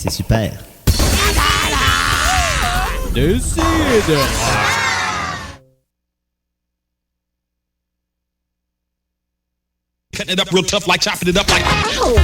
C'est super. Décide. Cutting it up real tough like chopping it up like... Ow!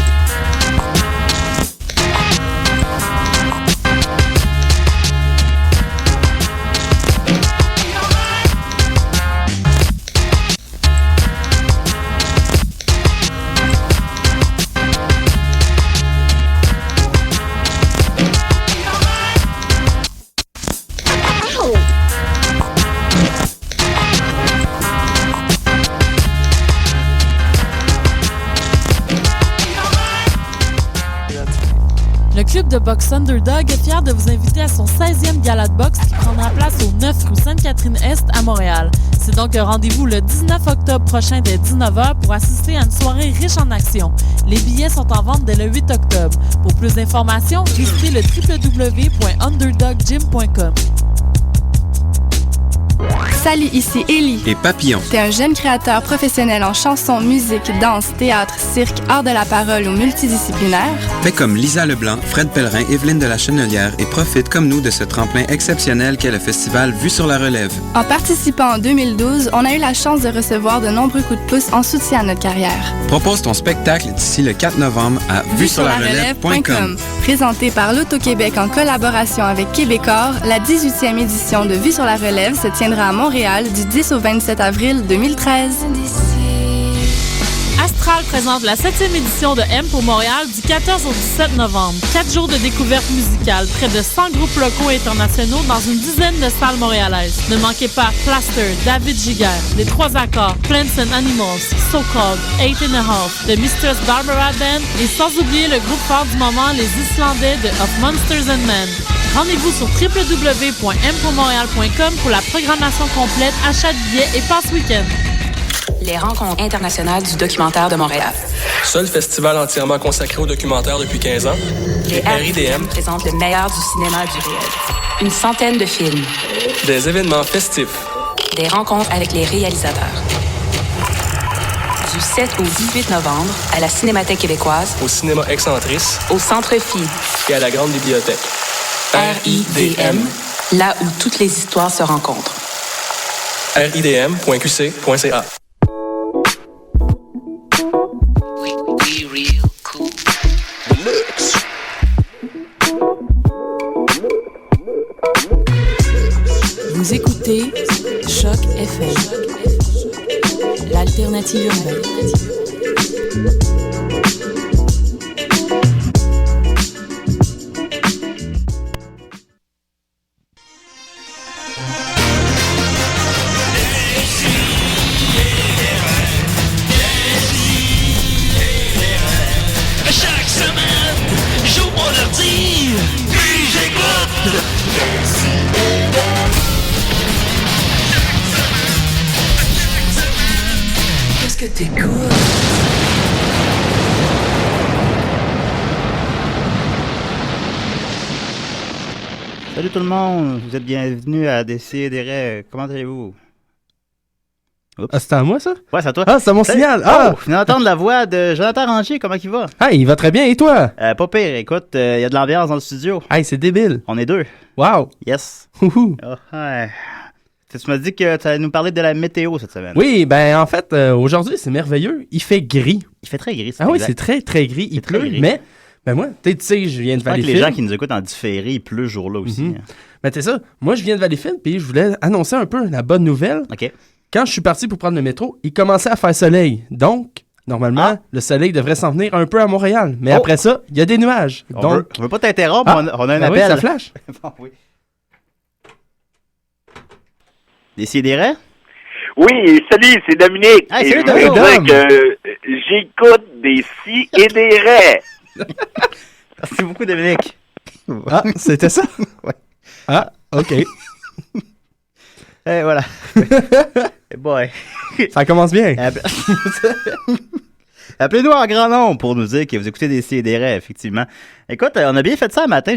Le club de boxe Underdog est fier de vous inviter à son 16e gala de boxe qui prendra place au 9 rue Sainte-Catherine-Est à Montréal. C'est donc un rendez-vous le 19 octobre prochain dès 19h pour assister à une soirée riche en actions. Les billets sont en vente dès le 8 octobre. Pour plus d'informations, visitez le www.underdoggym.com. Salut, ici Ellie. Et Papillon. T'es un jeune créateur professionnel en chanson, musique, danse, théâtre, cirque, art de la parole ou multidisciplinaire. Fais comme Lisa Leblanc, Fred Pellerin, Evelyne de la Chenelière et profite comme nous de ce tremplin exceptionnel qu'est le festival Vue sur la Relève. En participant en 2012, on a eu la chance de recevoir de nombreux coups de pouce en soutien à notre carrière. Propose ton spectacle d'ici le 4 novembre à vuesurlarelève.com. Présenté par l'Auto-Québec en collaboration avec Québecor, la 18e édition de Vue sur la Relève se tiendra à Montréal du 10 au 27 avril 2013. Astral présente la 7e édition de M pour Montréal du 14 au 17 novembre. 4 jours de découverte musicale, près de 100 groupes locaux et internationaux dans une dizaine de salles montréalaises. Ne manquez pas Plaster, David Giguère, Les Trois Accords, Plants and Animals, So Called, 8 and a Half, The Mistress Barbara Band et sans oublier le groupe phare du moment, les Islandais de Of Monsters and Men. Rendez-vous sur www.mpourmontréal.com pour la programmation complète, achat de billets et passe week-end. Les rencontres internationales du documentaire de Montréal. Seul festival entièrement consacré au documentaire depuis 15 ans. Les RIDM présentent le meilleur du cinéma du réel. Une centaine de films. Des événements festifs. Des rencontres avec les réalisateurs. Du 7 au 18 novembre, à la Cinémathèque québécoise. Au cinéma Excentris. Au Centre Phi. Et à la Grande Bibliothèque. RIDM, là où toutes les histoires se rencontrent. ridm.qc.ca. Vous écoutez Choc FM, l'alternative urbaine. Chaque semaine, j'ouvre mon ordi, puis j'écoute. Qu'est-ce que t'écoutes? Salut tout le monde, vous êtes bienvenus à Décideret. Comment allez-vous? Oups. Ah, c'était à moi, ça? Ouais, c'est à toi. Ah, c'est à mon signal. Ah! Oh, je viens d'entendre la voix de Jonathan Rangier. Comment il va? Hey, il va très bien. Et toi? Pas pire. Écoute, il y a de l'ambiance dans le studio. Hey, c'est débile. On est deux. Wow. Yes. Ouhou. Oh, ouais. Tu m'as dit que tu allais nous parler de la météo cette semaine. Oui, ben en fait, aujourd'hui, c'est merveilleux. Il fait gris. Il fait très gris. Ah oui, c'est très, très gris. Il pleut, gris. mais ben moi, tu sais, je viens de Valleyfield. Les gens qui nous écoutent en différé, il pleut ce jour-là aussi. Mm-hmm. Ben c'est ça. Moi, je viens de Valleyfield, puis je voulais annoncer un peu la bonne nouvelle. OK. Quand je suis parti pour prendre le métro, il commençait à faire soleil. Donc, normalement, le soleil devrait s'en venir un peu à Montréal. Mais après ça, il y a des nuages. On veut pas t'interrompre, on a un ben appel. Oui, ça flash. Bon, oui. Décideret? Oui, salut, c'est Dominique. Hey, et salut, je veux Dom. dire que j'écoute des si et des raies. Merci beaucoup, Dominique. Ah, c'était ça? Ouais. Ah, OK. Et voilà. Hey boy. Ça commence bien. Appelez-nous en grand nombre pour nous dire que vous écoutez des CDR, effectivement. Écoute, on a bien fait ça un matin.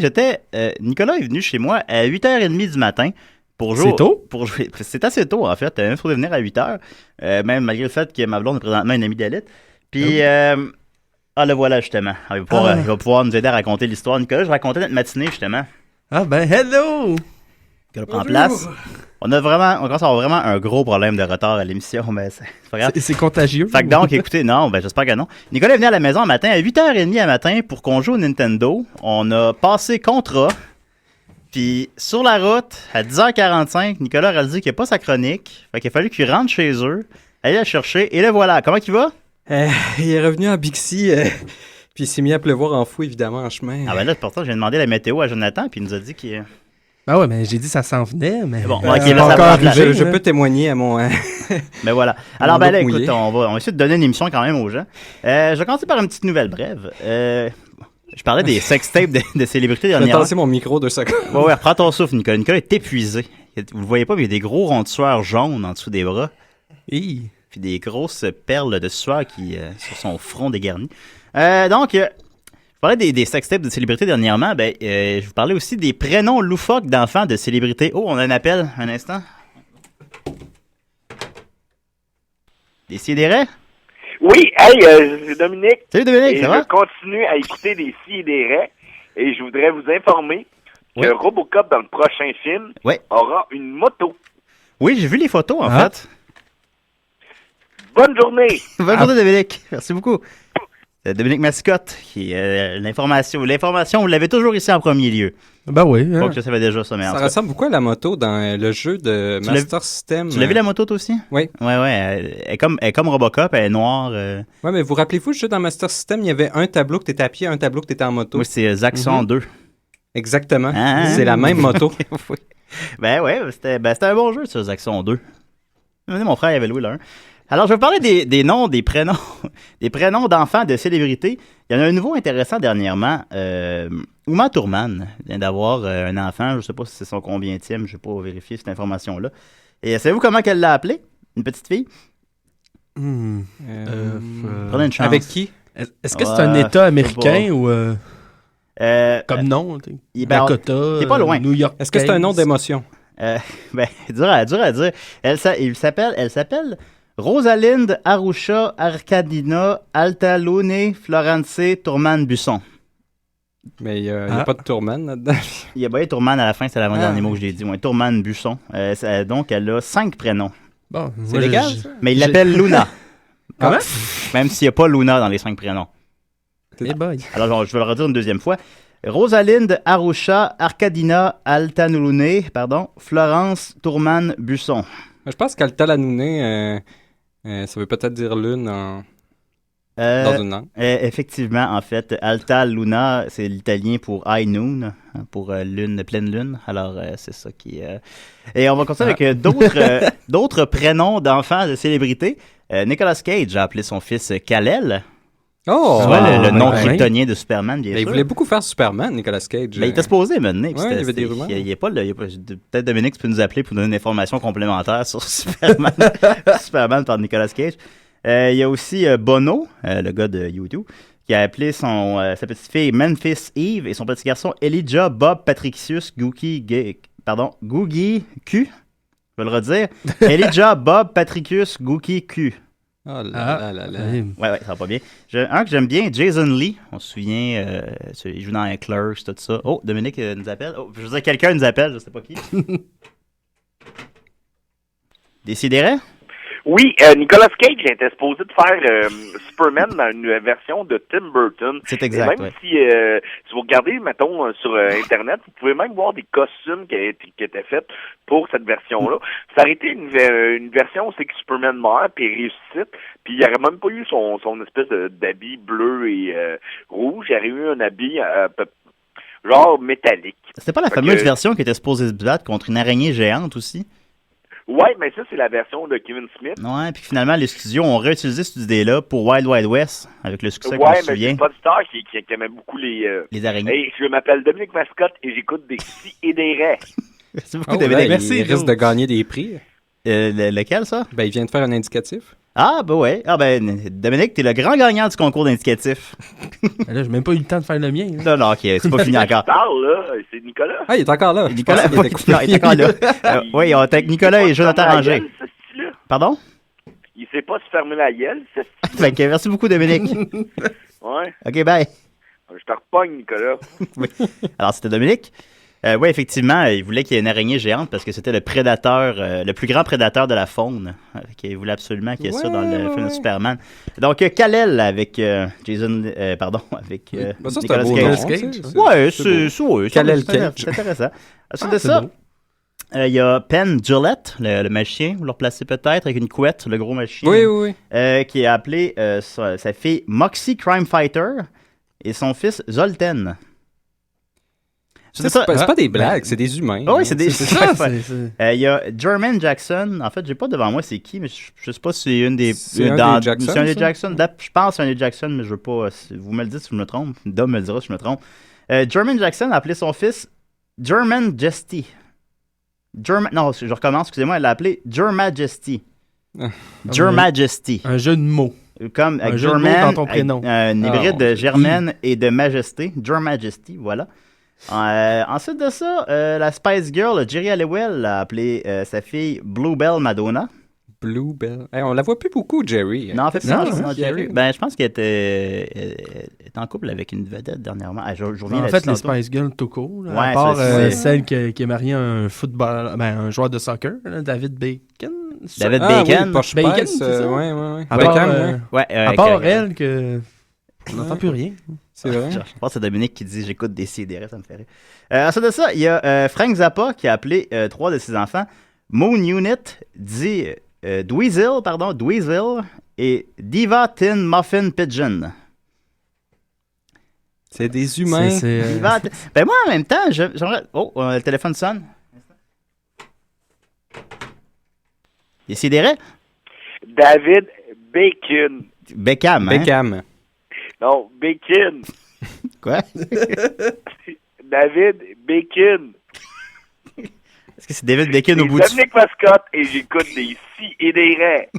Nicolas est venu chez moi à 8h30 du matin. Pour jouer, c'est tôt? Pour jouer. C'est assez tôt, en fait. Il faut venir à 8h. Même malgré le fait que ma blonde est présentement une amie d'élite. Puis, Ah, le voilà, justement. Il va pouvoir nous aider à raconter l'histoire. Nicolas, je racontais notre matinée, justement. Ah ben, hello! Nicolas prend place. On commence à avoir vraiment un gros problème de retard à l'émission, mais c'est pas grave. C'est contagieux. Fait que donc, écoutez, non, ben j'espère que non. Nicolas est venu à la maison un matin à 8h30 à matin pour qu'on joue au Nintendo. On a passé contrat. Puis sur la route, à 10h45, Nicolas a réalisé qu'il n'y a pas sa chronique. Fait qu'il a fallu qu'il rentre chez eux, aller la chercher, et le voilà. Comment il va? Il est revenu en Bixi, puis il s'est mis à pleuvoir en fou, évidemment, en chemin. Ah ben là, pourtant, j'ai demandé la météo à Jonathan, puis il nous a dit qu'il... Ben ouais, mais j'ai dit ça s'en venait, mais... Bon, ok, là, ça va arriver. Je peux témoigner à mon... Ben voilà. Alors, ben là, écoute, mouillé. on va essayer de donner une émission quand même aux gens. Je vais commencer par une petite nouvelle brève. Je parlais des sextapes de célébrités Je vais dernièrement. tasser mon micro 2 secondes. Ouais, reprends ton souffle, Nicolas. Nicolas est épuisé. Vous le voyez pas, mais il y a des gros ronds de sueur jaunes en dessous des bras. Hi. Puis des grosses perles de sueur qui sur son front dégarni. Donc, je parlais des sextapes de célébrités dernièrement. Ben, je vous parlais aussi des prénoms loufoques d'enfants de célébrités. Oh, on a un appel, un instant. Décidérez? Oui, hey, c'est Dominique. Salut Dominique, Et ça va? je continue à écouter des si et des raies. Et je voudrais vous informer Oui. que Robocop, dans le prochain film, Oui. aura une moto. Oui, j'ai vu les photos, en Ah. fait. Bonne journée! Bonne journée, Dominique. Merci beaucoup. Dominique Mascotte, qui l'information, vous l'avez toujours ici en premier lieu. Ben oui. Pas Hein. que je savais déjà ça, mais en Ça tout cas. ressemble beaucoup à la moto dans le jeu de Tu l'as- Master System. Tu l'as vu la moto, toi aussi? Oui. Ouais, elle est comme Robocop, elle est noire. Ouais, mais vous rappelez-vous, le jeu dans Master System, il y avait un tableau que t'étais à pied, un tableau que t'étais en moto. Moi, c'est Zack 102. Exactement. Ah. C'est la même moto. Oui. Ben ouais, c'était un bon jeu, ça, Zack 102. Mon frère il avait loué là un. Alors, je vais vous parler des noms, des prénoms, des prénoms d'enfants de célébrités. Il y en a un nouveau intéressant dernièrement. Uma Thurman vient d'avoir un enfant. Je ne sais pas si c'est son combienième. Je n'ai pas vérifié cette information-là. Et savez-vous comment qu'elle l'a appelé? Une petite fille? Prenez une chance. Avec qui? Est-ce que c'est un État américain ou... comme nom? Dakota, t'es pas loin. New York. Est-ce que c'est un nom d'émotion? Ben, dur à dire. Elle s'appelle Rosalind Arusha Arkadina Altalone Florence Tourman Busson. Mais il n'y a pas de Tourman là-dedans. Il y a bien Tourman à la fin, c'est l'avant-dernier mot que j'ai dit. Ouais, Tourman Busson. Donc, elle a 5 prénoms. Bon, C'est légal, ça? Mais il l'appelle Luna. Comment? Même s'il n'y a pas Luna dans les 5 prénoms. Eh boy. Alors, je vais le redire une deuxième fois. Rosalind Arusha Arkadina Altanulune, Florence Tourman Busson. Je pense qu'Altalanouné, ça veut peut-être dire lune dans une langue. Effectivement, en fait, Alta Luna, c'est l'italien pour high noon, pour lune, pleine lune. Alors, c'est ça qui... Et on va continuer avec d'autres prénoms d'enfants de célébrités. Nicolas Cage a appelé son fils Kal-El. Oh! Soit le nom ouais. kryptonien de Superman, bien Mais il sûr. voulait beaucoup faire Superman, Nicolas Cage. Ben, il était supposé mener. Ouais, il y avait des rumeurs. Peut-être Dominique, tu peux nous appeler pour donner une information complémentaire sur Superman, Superman par Nicolas Cage. Il y a aussi Bono, le gars de YouTube, qui a appelé sa petite fille Memphis Eve et son petit garçon Elijah Bob Patricius Googie Q. Je vais le redire. Elijah Bob Patricius Googie Q. Oh là là là. Ouais, ça va pas bien. Un que j'aime bien, Jason Lee. On se souvient, il joue dans un Clerks, tout ça. Oh, Dominique nous appelle. Oh, je veux dire, quelqu'un nous appelle, je sais pas qui. Décidérez? Oui, Nicolas Cage était supposé de faire Superman dans une version de Tim Burton. C'est exact, Et même si vous regardez, mettons, sur Internet, vous pouvez même voir des costumes qui étaient faits pour cette version-là. Ça aurait été une version où c'est que Superman meurt puis il ressuscite, puis il n'y aurait même pas eu son espèce d'habit bleu et rouge. Il y aurait eu un habit genre métallique. C'était pas la fameuse version qui était supposée se battre contre une araignée géante aussi? Ouais, mais ça, c'est la version de Kevin Smith. Ouais, puis finalement, les studios ont réutilisé cette idée-là pour Wild Wild West, avec le succès qu'on Ouais, se mais souvient. c'est pas Star qui aimait beaucoup les araignées. Hey, je m'appelle Dominique Mascotte et j'écoute des si et des raies. Merci beaucoup, Oh, Dominique. là, Merci. il risque de gagner des prix. Lequel, ça? Ben, il vient de faire un indicatif. Ah, ben ouais. Ah, ben, Dominique, t'es le grand gagnant du concours d'indicatif. Là, j'ai même pas eu le temps de faire le mien. Non, ok, c'est pas fini encore. Parle, là, c'est Nicolas. Ah, il est encore là. Nicolas, Je pensais qu'il était il est encore là. Oui, on est avec Nicolas et Jonathan Ranger. Pardon? Il sait pas se fermer la gueule, c'est... Fait que merci beaucoup, Dominique. Ouais. OK, bye. Je te repogne, Nicolas. Oui. Alors, c'était Dominique. Oui, effectivement, il voulait qu'il y ait une araignée géante parce que c'était le prédateur, le plus grand prédateur de la faune. Il voulait absolument qu'il y ait ça dans le film de Superman. Donc, Kal-El avec Jason, avec ça, c'est Nicolas un beau Cage. nom, Ouais, c'est Kal-El Cage. C'est intéressant. Ensuite de ça, il y a Penn Jillette, le magicien, vous le replacez peut-être, avec une couette, le gros magicien. Oui. Qui a appelé sa fille Moxie Crime Fighter et son fils Zoltan. C'est pas des blagues, c'est des humains. Oui, c'est des... C'est ça. Il y a Jermaine Jackson. En fait, j'ai pas devant moi c'est qui, mais je sais pas si c'est une des... C'est un des Jackson, c'est un des Jackson. Je pense que c'est un des Jackson, mais je veux pas... Vous me le dites si je me trompe. Dom me le dira si je me trompe. Jermaine Jackson a appelé son fils German Jesty. Non, je recommence, excusez-moi, elle l'a appelé Jermajesty. Jermajesty. Un jeu de mots. Comme un jeu de mots dans ton prénom. Un hybride de Germaine et de Majesté. Jermajesty, voilà. Ensuite de ça, la Spice Girl, Jerry Halliwell, a appelé sa fille Bluebell Madonna. Bluebell. On la voit plus beaucoup, Jerry. Non, en fait, non, Jerry. Ben, je pense qu'elle était en couple avec une vedette dernièrement. Je reviens en fait, les Spice Girls tout court. Ouais, à part celle qui est mariée à un football, un joueur de soccer, David Bacon. David Bacon. Oui, Porsche Bacon, Spice, c'est ça? ouais. À part elle, que on n'entend plus rien. C'est vrai. Je pense que c'est Dominique qui dit j'écoute des CDR, ça me fait rire. Ensuite de ça, il y a Frank Zappa qui a appelé 3 de ses enfants Moon Unit, dit Dweezil et Diva Tin Muffin Pigeon. C'est des humains. Ben moi, en même temps, j'aimerais... Oh, le téléphone sonne. Décidérez. David Bacon. Beckham, hein? Beckham. Non, Bacon. Quoi? David Bacon. Est-ce que c'est David Bacon au bout du... Dominique Mascotte et j'écoute des si et des raies.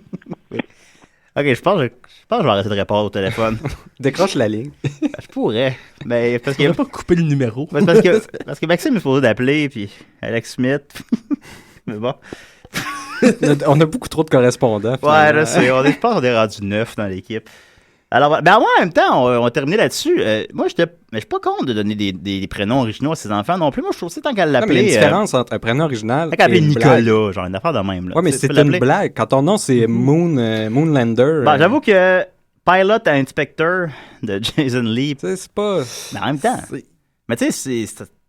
Ok, je pense que je vais arrêter de répondre au téléphone. Décroche la ligne. Je pourrais, mais parce qu'il ne pas couper le numéro. Parce que Maxime est supposé d'appeler, puis Alex Smith. Mais bon. On a beaucoup trop de correspondants. Ouais, là, je pense qu'on est rendu 9 dans l'équipe. Alors, ben moi, en même temps, on va terminer là-dessus. Moi, je suis pas contre de donner des prénoms originaux à ses enfants non plus. Moi, je trouve que c'est tant qu'à l'appeler... Il y a une différence entre un prénom original et l'appeler Nicolas, blague. genre une affaire de même. Là. Ouais, mais c'est une blague. Quand ton nom, c'est Moonlander... Ben, j'avoue que Pilot Inspector de Jason Lee... C'est pas... Mais en même temps... Mais tu sais,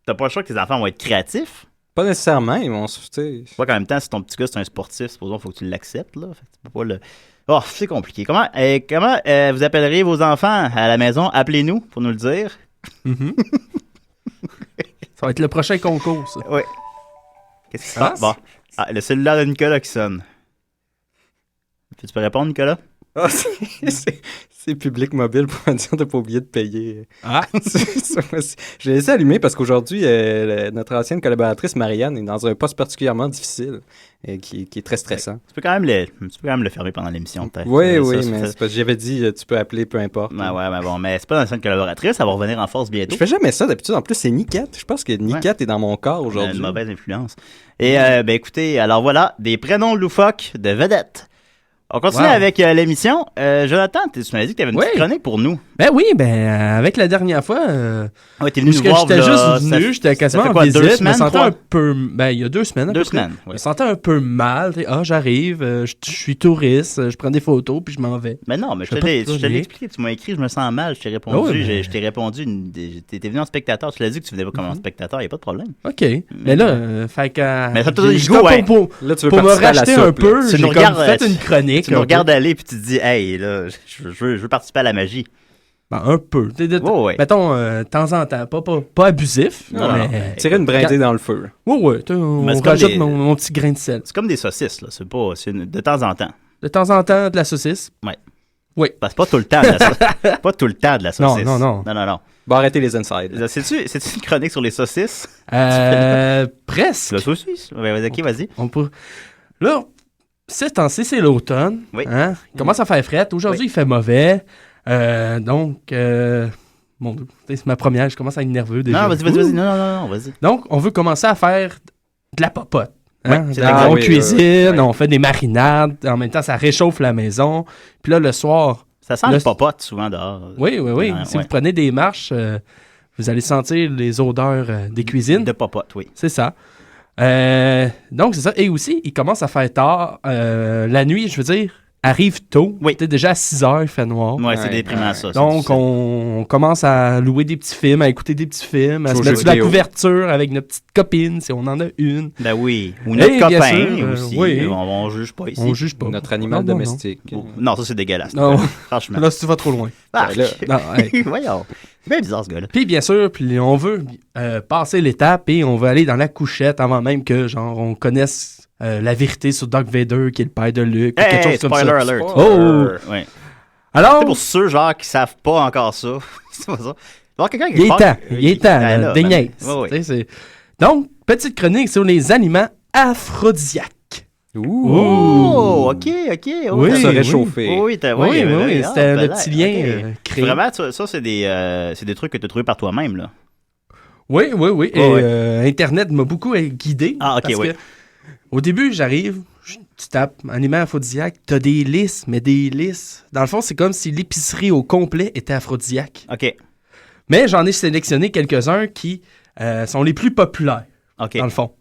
t'as pas le choix que tes enfants vont être créatifs. Pas nécessairement, ils vont... Tu vois qu'en même temps, si ton petit gars, c'est un sportif, supposons, il faut que tu l'acceptes, là. Fait que tu peux pas le... Oh, c'est compliqué. Comment vous appelleriez vos enfants à la maison? Appelez-nous pour nous le dire. Ça va être le prochain concours, ça. Oui. Qu'est-ce qui se passe? Bon. Le cellulaire de Nicolas qui sonne. Tu peux répondre, Nicolas? Ah, c'est Public Mobile pour dire de ne pas oublier de payer. Je l'ai laissé allumer parce qu'aujourd'hui, notre ancienne collaboratrice Marianne est dans un poste particulièrement difficile qui est très stressant. Tu peux quand même le fermer pendant l'émission, peut-être. Oui, mais c'est parce que j'avais dit tu peux appeler, peu importe. Ouais, mais bon, mais c'est pas l'ancienne collaboratrice, elle va revenir en force bientôt. Je fais jamais ça d'habitude. En plus, c'est Niquette. Je pense que Niquette est dans mon corps aujourd'hui. Une mauvaise influence. Et ben écoutez, alors voilà, des prénoms loufoques de vedettes. On continue avec l'émission. Jonathan, tu m'as dit que tu avais une petite chronique pour nous. Ben oui, avec la dernière fois, t'es venu nous voir. J'étais juste venu, j'étais quasiment en visite. Je me sentais un peu... il y a 2 semaines. 2 semaines, Je me sentais un peu mal. j'arrive, je suis touriste, je prends des photos, puis je m'en vais. Mais non, mais je te l'ai expliqué. Tu m'as écrit, je me sens mal. Je t'ai répondu. Je t'ai répondu. T'étais venu en spectateur. Tu l'as dit que tu venais pas comme en spectateur. Il n'y a pas de problème. OK. Mais là, fait que... Mais ça te pour me racheter un peu, j'ai fait une chronique. Tu me regardes aller puis tu te dis, hey, là, je veux participer à la magie. Un peu. Mettons, de temps en temps. Pas abusif. Mais... Tirer une brindille dans le feu. Oui. On rajoute mon petit grain de sel. C'est comme des saucisses, là. C'est de temps en temps. De temps en temps, de la saucisse. Oui. C'est pas tout le temps de la saucisse. Pas tout le temps de la saucisse. Non. Bon, arrêtez les insides. C'est-tu une chronique sur les saucisses? Presque. La saucisse? Ok, vas-y. Là... Ces temps-ci, c'est l'automne. Oui. Hein? Il commence à faire fret. Aujourd'hui, il fait mauvais. Donc, c'est ma première. Je commence à être nerveux déjà. Non, vas-y. Non, vas-y. Donc, on veut commencer à faire de la popote. Hein? c'est Dans- exact. on Oui, cuisine, on fait des marinades. En même temps, ça réchauffe la maison. Puis là, le soir... Ça sent Là, le popote souvent dehors. Oui. Si Ouais. vous prenez des marches, vous allez sentir les odeurs des cuisines. De popote, oui. C'est ça. Donc, c'est ça. Et aussi, il commence à faire tard. La nuit, je veux dire, arrive tôt. Oui. T'es déjà à 6 heures, il fait noir. Ouais, c'est Ouais, déprimant, ouais. ça. c'est Donc, difficile. on commence à louer des petits films, à écouter des petits films, à Jouer se aux mettre jeux sur la vidéo. couverture avec notre petite copine, si on en a une. Ben oui. Ou notre Et bien copain sûr, aussi. oui. On juge pas ici. On juge pas. Notre animal Non, non, domestique. Non, ça, c'est dégueulasse. Non. Franchement. Là, si tu vas trop loin. Ah, là. Non, hey. Voyons. C'est bien bizarre, ce gars-là. Puis bien sûr, puis on veut passer l'étape et on veut aller dans la couchette avant même que genre on connaisse la vérité sur Darth Vader qui est le père de Luke, ou Hey, quelque chose comme spoiler ça. alert. Oh! Ouais. Alors, C'est pour ceux, genre, qui savent pas encore ça. C'est pas ça. Il va y avoir quelqu'un qui il est pense- temps, il est temps, Ben là, des ben, niaises. ouais, ouais. Tu sais, c'est- Donc, petite chronique sur les aliments aphrodisiaques. Oh, ok. Oh, Oui, Pour se oui. réchauffer. Oui, Oui, c'était le petit lien ok. créé. Vraiment, ça c'est des trucs que tu as trouvés par toi-même, là. Oui. Et ouais. Internet m'a beaucoup guidé. Ah, ok, parce oui. que au début, j'arrive, tu tapes aliments aphrodisiaques, t'as des listes, mais des listes. Dans le fond, c'est comme si l'épicerie au complet était aphrodisiaque. Ok. Mais j'en ai sélectionné quelques-uns qui sont les plus populaires, Ok. dans le fond.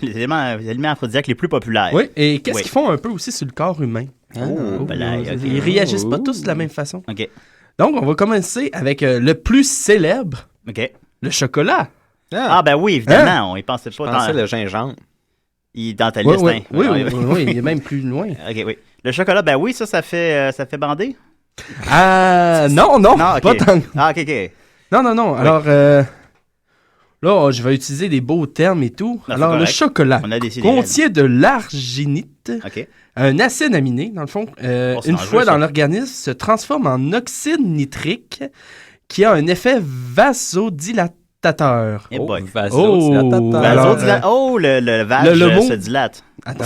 Les aliments aphrodisiaques les plus populaires. Oui, et qu'est-ce Oui. qu'ils font un peu aussi sur le corps humain? Oh, ben là, ok. Ils réagissent pas tous de la même façon. Ok. Donc, on va commencer avec le plus célèbre, Ok. le chocolat. Ah, ben oui, évidemment, on y pensait Je pas. pensais le gingembre. Il est dans ta Oui, liste, hein. oui, il est même plus loin. Ok, oui. Le chocolat, ben oui, ça fait bander? Ah, non, Non, pas ok. tant. Ah, ok. Non. Alors, là, je vais utiliser des beaux termes et tout. Non, c'est Alors, le correct. chocolat On a décidé. contient de l'arginite, Ok. un acide aminé, dans le fond. Oh, c'est Une dangereux, fois ça. dans l'organisme, se transforme en oxyde nitrique qui a un effet vasodilatateur. Eh boy. Alors, Oh, le vage le mot- se dilate. Attends.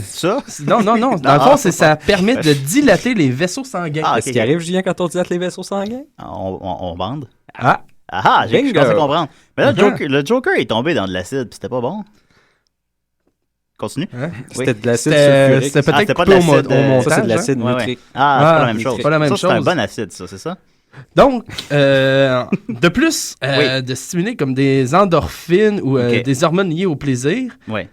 Ça? Non. Dans le fond, ça permet de dilater les vaisseaux sanguins. Ah, Qu'est-ce qui arrive, Julien, quand on dilate les vaisseaux sanguins? On bande. Ah, Ah, j'ai Bingo. commencé à comprendre. Mais là, Uh-huh. le Joker est tombé dans de l'acide, puis c'était pas bon. Continue. hein? C'était de l'acide C'était sulfurique. c'était peut-être c'était pas coupé de l'acide, au montage. Ça, c'est de l'acide Ouais, ouais. nitrique. Ah, c'est Ah, pas la même chose. c'est pas la même ça, c'est un chose. bon acide, ça, c'est ça? Donc, de plus, Oui. de stimuler comme des endorphines ou Ok. des hormones liées au plaisir, Ouais.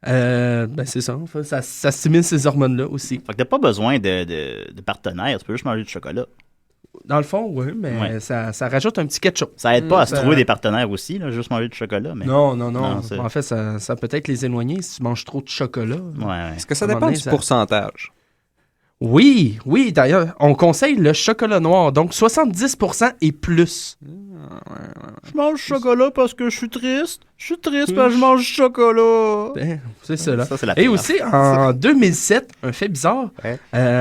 ben c'est ça, en fait, ça stimule ces hormones-là aussi. Fait que t'as pas besoin de partenaire, tu peux juste manger du chocolat. Dans le fond, oui, mais Ouais. ça rajoute un petit ketchup. Ça aide pas à se ça- trouver des partenaires aussi, là, juste manger du chocolat. Mais... Non. Non, c'est- En fait, ça peut être les éloigner si tu manges trop de chocolat. Ouais. Est-ce que ça À un moment dépend donné, du ça- pourcentage? Oui, d'ailleurs, on conseille le chocolat noir, donc 70% et plus. Je mange du chocolat parce que je suis triste. Je suis triste parce que je mange du chocolat. Ben, c'est ça, là. Ça, c'est la Et pire. aussi, en 2007, un fait bizarre, Ouais.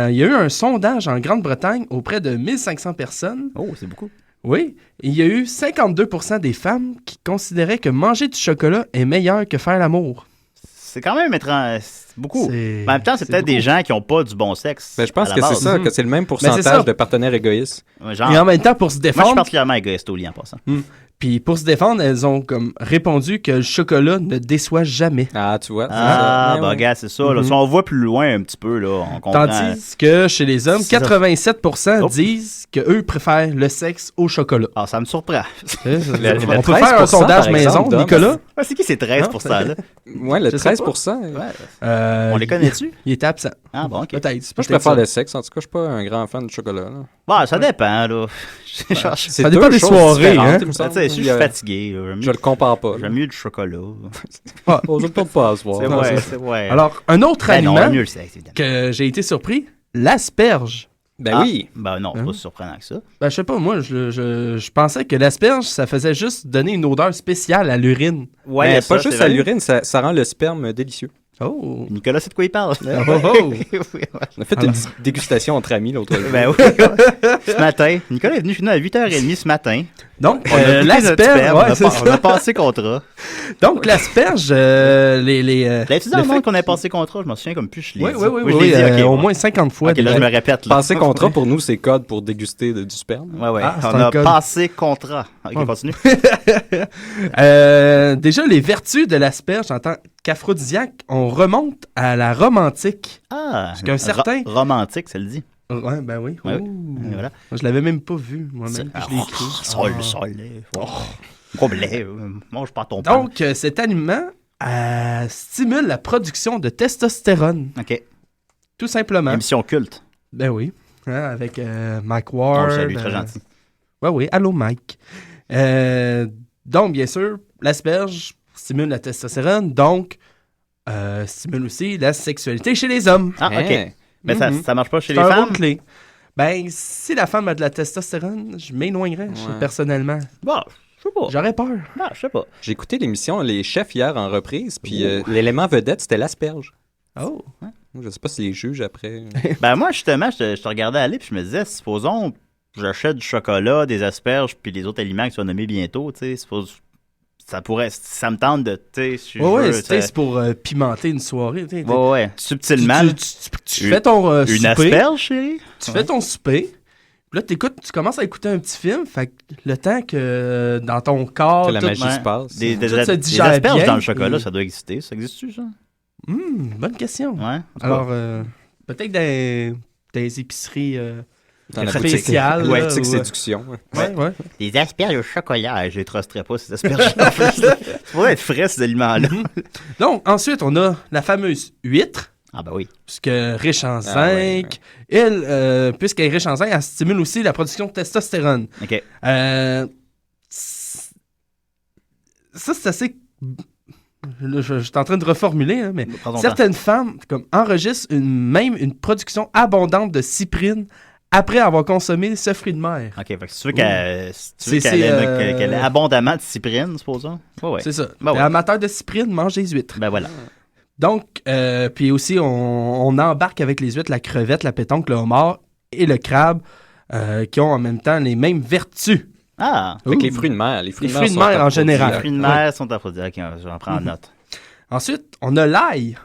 il y a eu un sondage en Grande-Bretagne auprès de 1500 personnes. Oh, c'est beaucoup. Oui, il y a eu 52% des femmes qui considéraient que manger du chocolat est meilleur que faire l'amour. C'est quand même étrange. C'est beaucoup. C'est- Mais en même temps, c'est peut-être des gens qui ont pas du bon sexe. Ben, je pense à la que c'est base. ça, que c'est le même c'est pourcentage ça. de partenaires égoïstes. Ouais, genre, Et en même temps, pour se moi, je suis défendre, particulièrement égoïste au lit en passant. puis pour se défendre, elles ont comme répondu que le chocolat ne déçoit jamais. Ah, tu vois. c'est Ah, ça. bah, Ouais, ouais. regarde, c'est ça. Là. Si on voit plus loin un petit peu, là, on comprend. Tandis que chez les hommes, C'est ça. 87% Oh. disent qu'eux préfèrent le sexe au chocolat. Ah, ça me surprend. On peut 13%, faire un sondage par maison, exemple, d'hommes. Nicolas. Ah, c'est qui ces 13% là? Ouais, le Je sais 13%. On les connaît-tu? Il était absent. Ah, bon, ok. Peut-être. Moi, je peut-être préfère ça. le sexe. En tout cas, je suis pas un grand fan du chocolat. Là. Bon, ça dépend, là. Genre, C'est Ça dépend deux des choses soirées, différentes, hein. il me semble. tu sais, si je Il y suis a- fatigué, là, Je le compare pas. j'aime mieux du chocolat. Oh, je le porte pas à soir. C'est Non, vrai, ça- c'est vrai. Alors, un autre Ben non, aliment mieux le sexe, évidemment. que j'ai été surpris, l'asperge. Ben Ah, oui. Ben non, c'est Hein? pas si surprenant que ça. Ben, je sais pas, moi, je pensais que l'asperge, ça faisait juste donner une odeur spéciale à l'urine. Ouais, Mais ça, pas juste c'est à vrai. l'urine, ça rend le sperme délicieux. Oh! Nicolas sait de quoi il parle. Oh! On a fait une dégustation entre amis l'autre jour. Ben oui. Ce matin. Nicolas est venu chez nous à 8h30 ce matin. Donc, On a goûté notre l'asperge, sperme, ouais, on a passé contrat. Donc, l'asperge, L'as-tu dit le en fait- nom qu'on a passé contrat? Je m'en souviens comme plus, je l'ai Oui, dit. oui, oui, je l'ai oui, dit, ok, au bon. moins 50 fois. Ok, là, je me répète. Là. Passer contrat, pour nous, c'est code pour déguster du sperme. Ouais, ouais. Ah, c'est on un a code. passé contrat. Ok, Ouais. continue. Déjà, les vertus de l'asperge en tant qu'aphrodisiaque, on remonte à la Rome antique. Ah, Parce qu'un certain... romantique, ça le dit. Ouais, ben oui. Ouais, Ouh. et voilà. Je l'avais même pas vu, moi-même. Je l'ai écrit. Sol. Complet. Mange pas ton pain. Donc, cet aliment stimule la production de testostérone. OK. Tout simplement. Émission culte. Ben oui. Hein, avec Mike On Ward. le salue, très gentil. Ouais, oui. Allô, Mike. Donc, bien sûr, l'asperge stimule la testostérone, donc stimule aussi la sexualité chez les hommes. Ah, OK. Mais ça marche pas chez les C'est un femmes? rôle clé. Ben, si la femme a de la testostérone, je m'éloignerais, personnellement. Bon, je sais pas. J'aurais peur. Non, je sais pas. J'ai écouté l'émission Les Chefs hier en reprise, puis l'élément vedette, c'était l'asperge. Oh. Je sais pas si les juges après. Ben moi, justement, je te regardais aller puis je me disais, supposons j'achète du chocolat, des asperges puis les autres aliments qui sont nommés bientôt, tu sais, ça pourrait, ça me tente de, tu sais, si je veux, c'est pour pimenter une soirée. Ouais, subtilement. Tu fais ton souper. Une asperge, chérie? Tu fais ton souper. Puis là, tu commences à écouter un petit film. Fait que le temps que dans ton corps. Que la magie se passe. Des se digère asperges bien, dans le chocolat, et- ça doit exister. Ça existe-tu, ça? Bonne question. Ouais. en tout cas. Alors, peut-être dans des épiceries Dans la spéciales. boutique, là, boutique ou, séduction. Ouais. Des asperges au chocolat, je les trusterais pas, ces asperges. Ça pourrait être frais, ces aliments-là. Donc, ensuite, on a la fameuse huître. Ah, ben oui. Puisque riche en zinc. Elle, puisqu'elle est riche en zinc, elle stimule aussi la production de testostérone. OK. Ça, c'est assez. Là, je suis en train de reformuler, hein, mais Prends ton certaines femmes enregistrent une production abondante de cyprine après avoir consommé ce fruit de mer. OK, fait que si tu veux qu'elle ait abondamment de cyprine, supposons. Ouais. C'est ça. Ben ouais. Les amateurs de cyprine mangent des huîtres. Ben voilà. Donc, puis aussi, on embarque avec les huîtres la crevette, la pétanque, le homard et le crabe, qui ont en même temps les mêmes vertus. Ah! Avec les fruits de mer. Les fruits de mer en général. Les fruits de mer sont aphrodisiaques. OK, j'en prends en note. Ensuite, on a l'ail.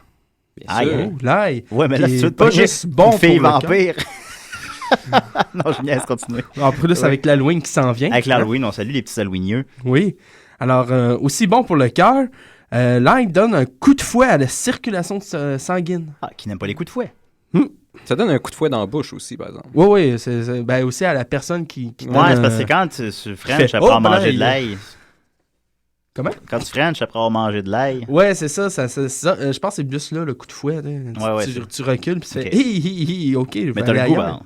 Aïe. Oh, l'ail. Ouais, mais là, qui tu est veux pas pogner juste bon une pour fille le cœur. vampire. Non, je niaise, continue. En plus, avec l'Halloween qui s'en vient. Avec l'Halloween, on salue les petits Halloweenieux. Oui. Alors, aussi bon pour le cœur, l'ail donne un coup de fouet à la circulation sanguine. Ah, qui n'aime pas les coups de fouet. Ça donne un coup de fouet dans la bouche aussi, par exemple. Oui, ben aussi à la personne qui Ouais, donne, c'est parce que quand tu French fais, après avoir oh, mangé de l'ail. l'ail. Comment? Quand tu French après avoir mangé de l'ail. Ouais, c'est ça. Je pense que c'est plus là, le coup de fouet. Ouais, Tu recules, puis tu Ok. fais hi, ok, je vais Mais t'as aller le goût, ailleurs.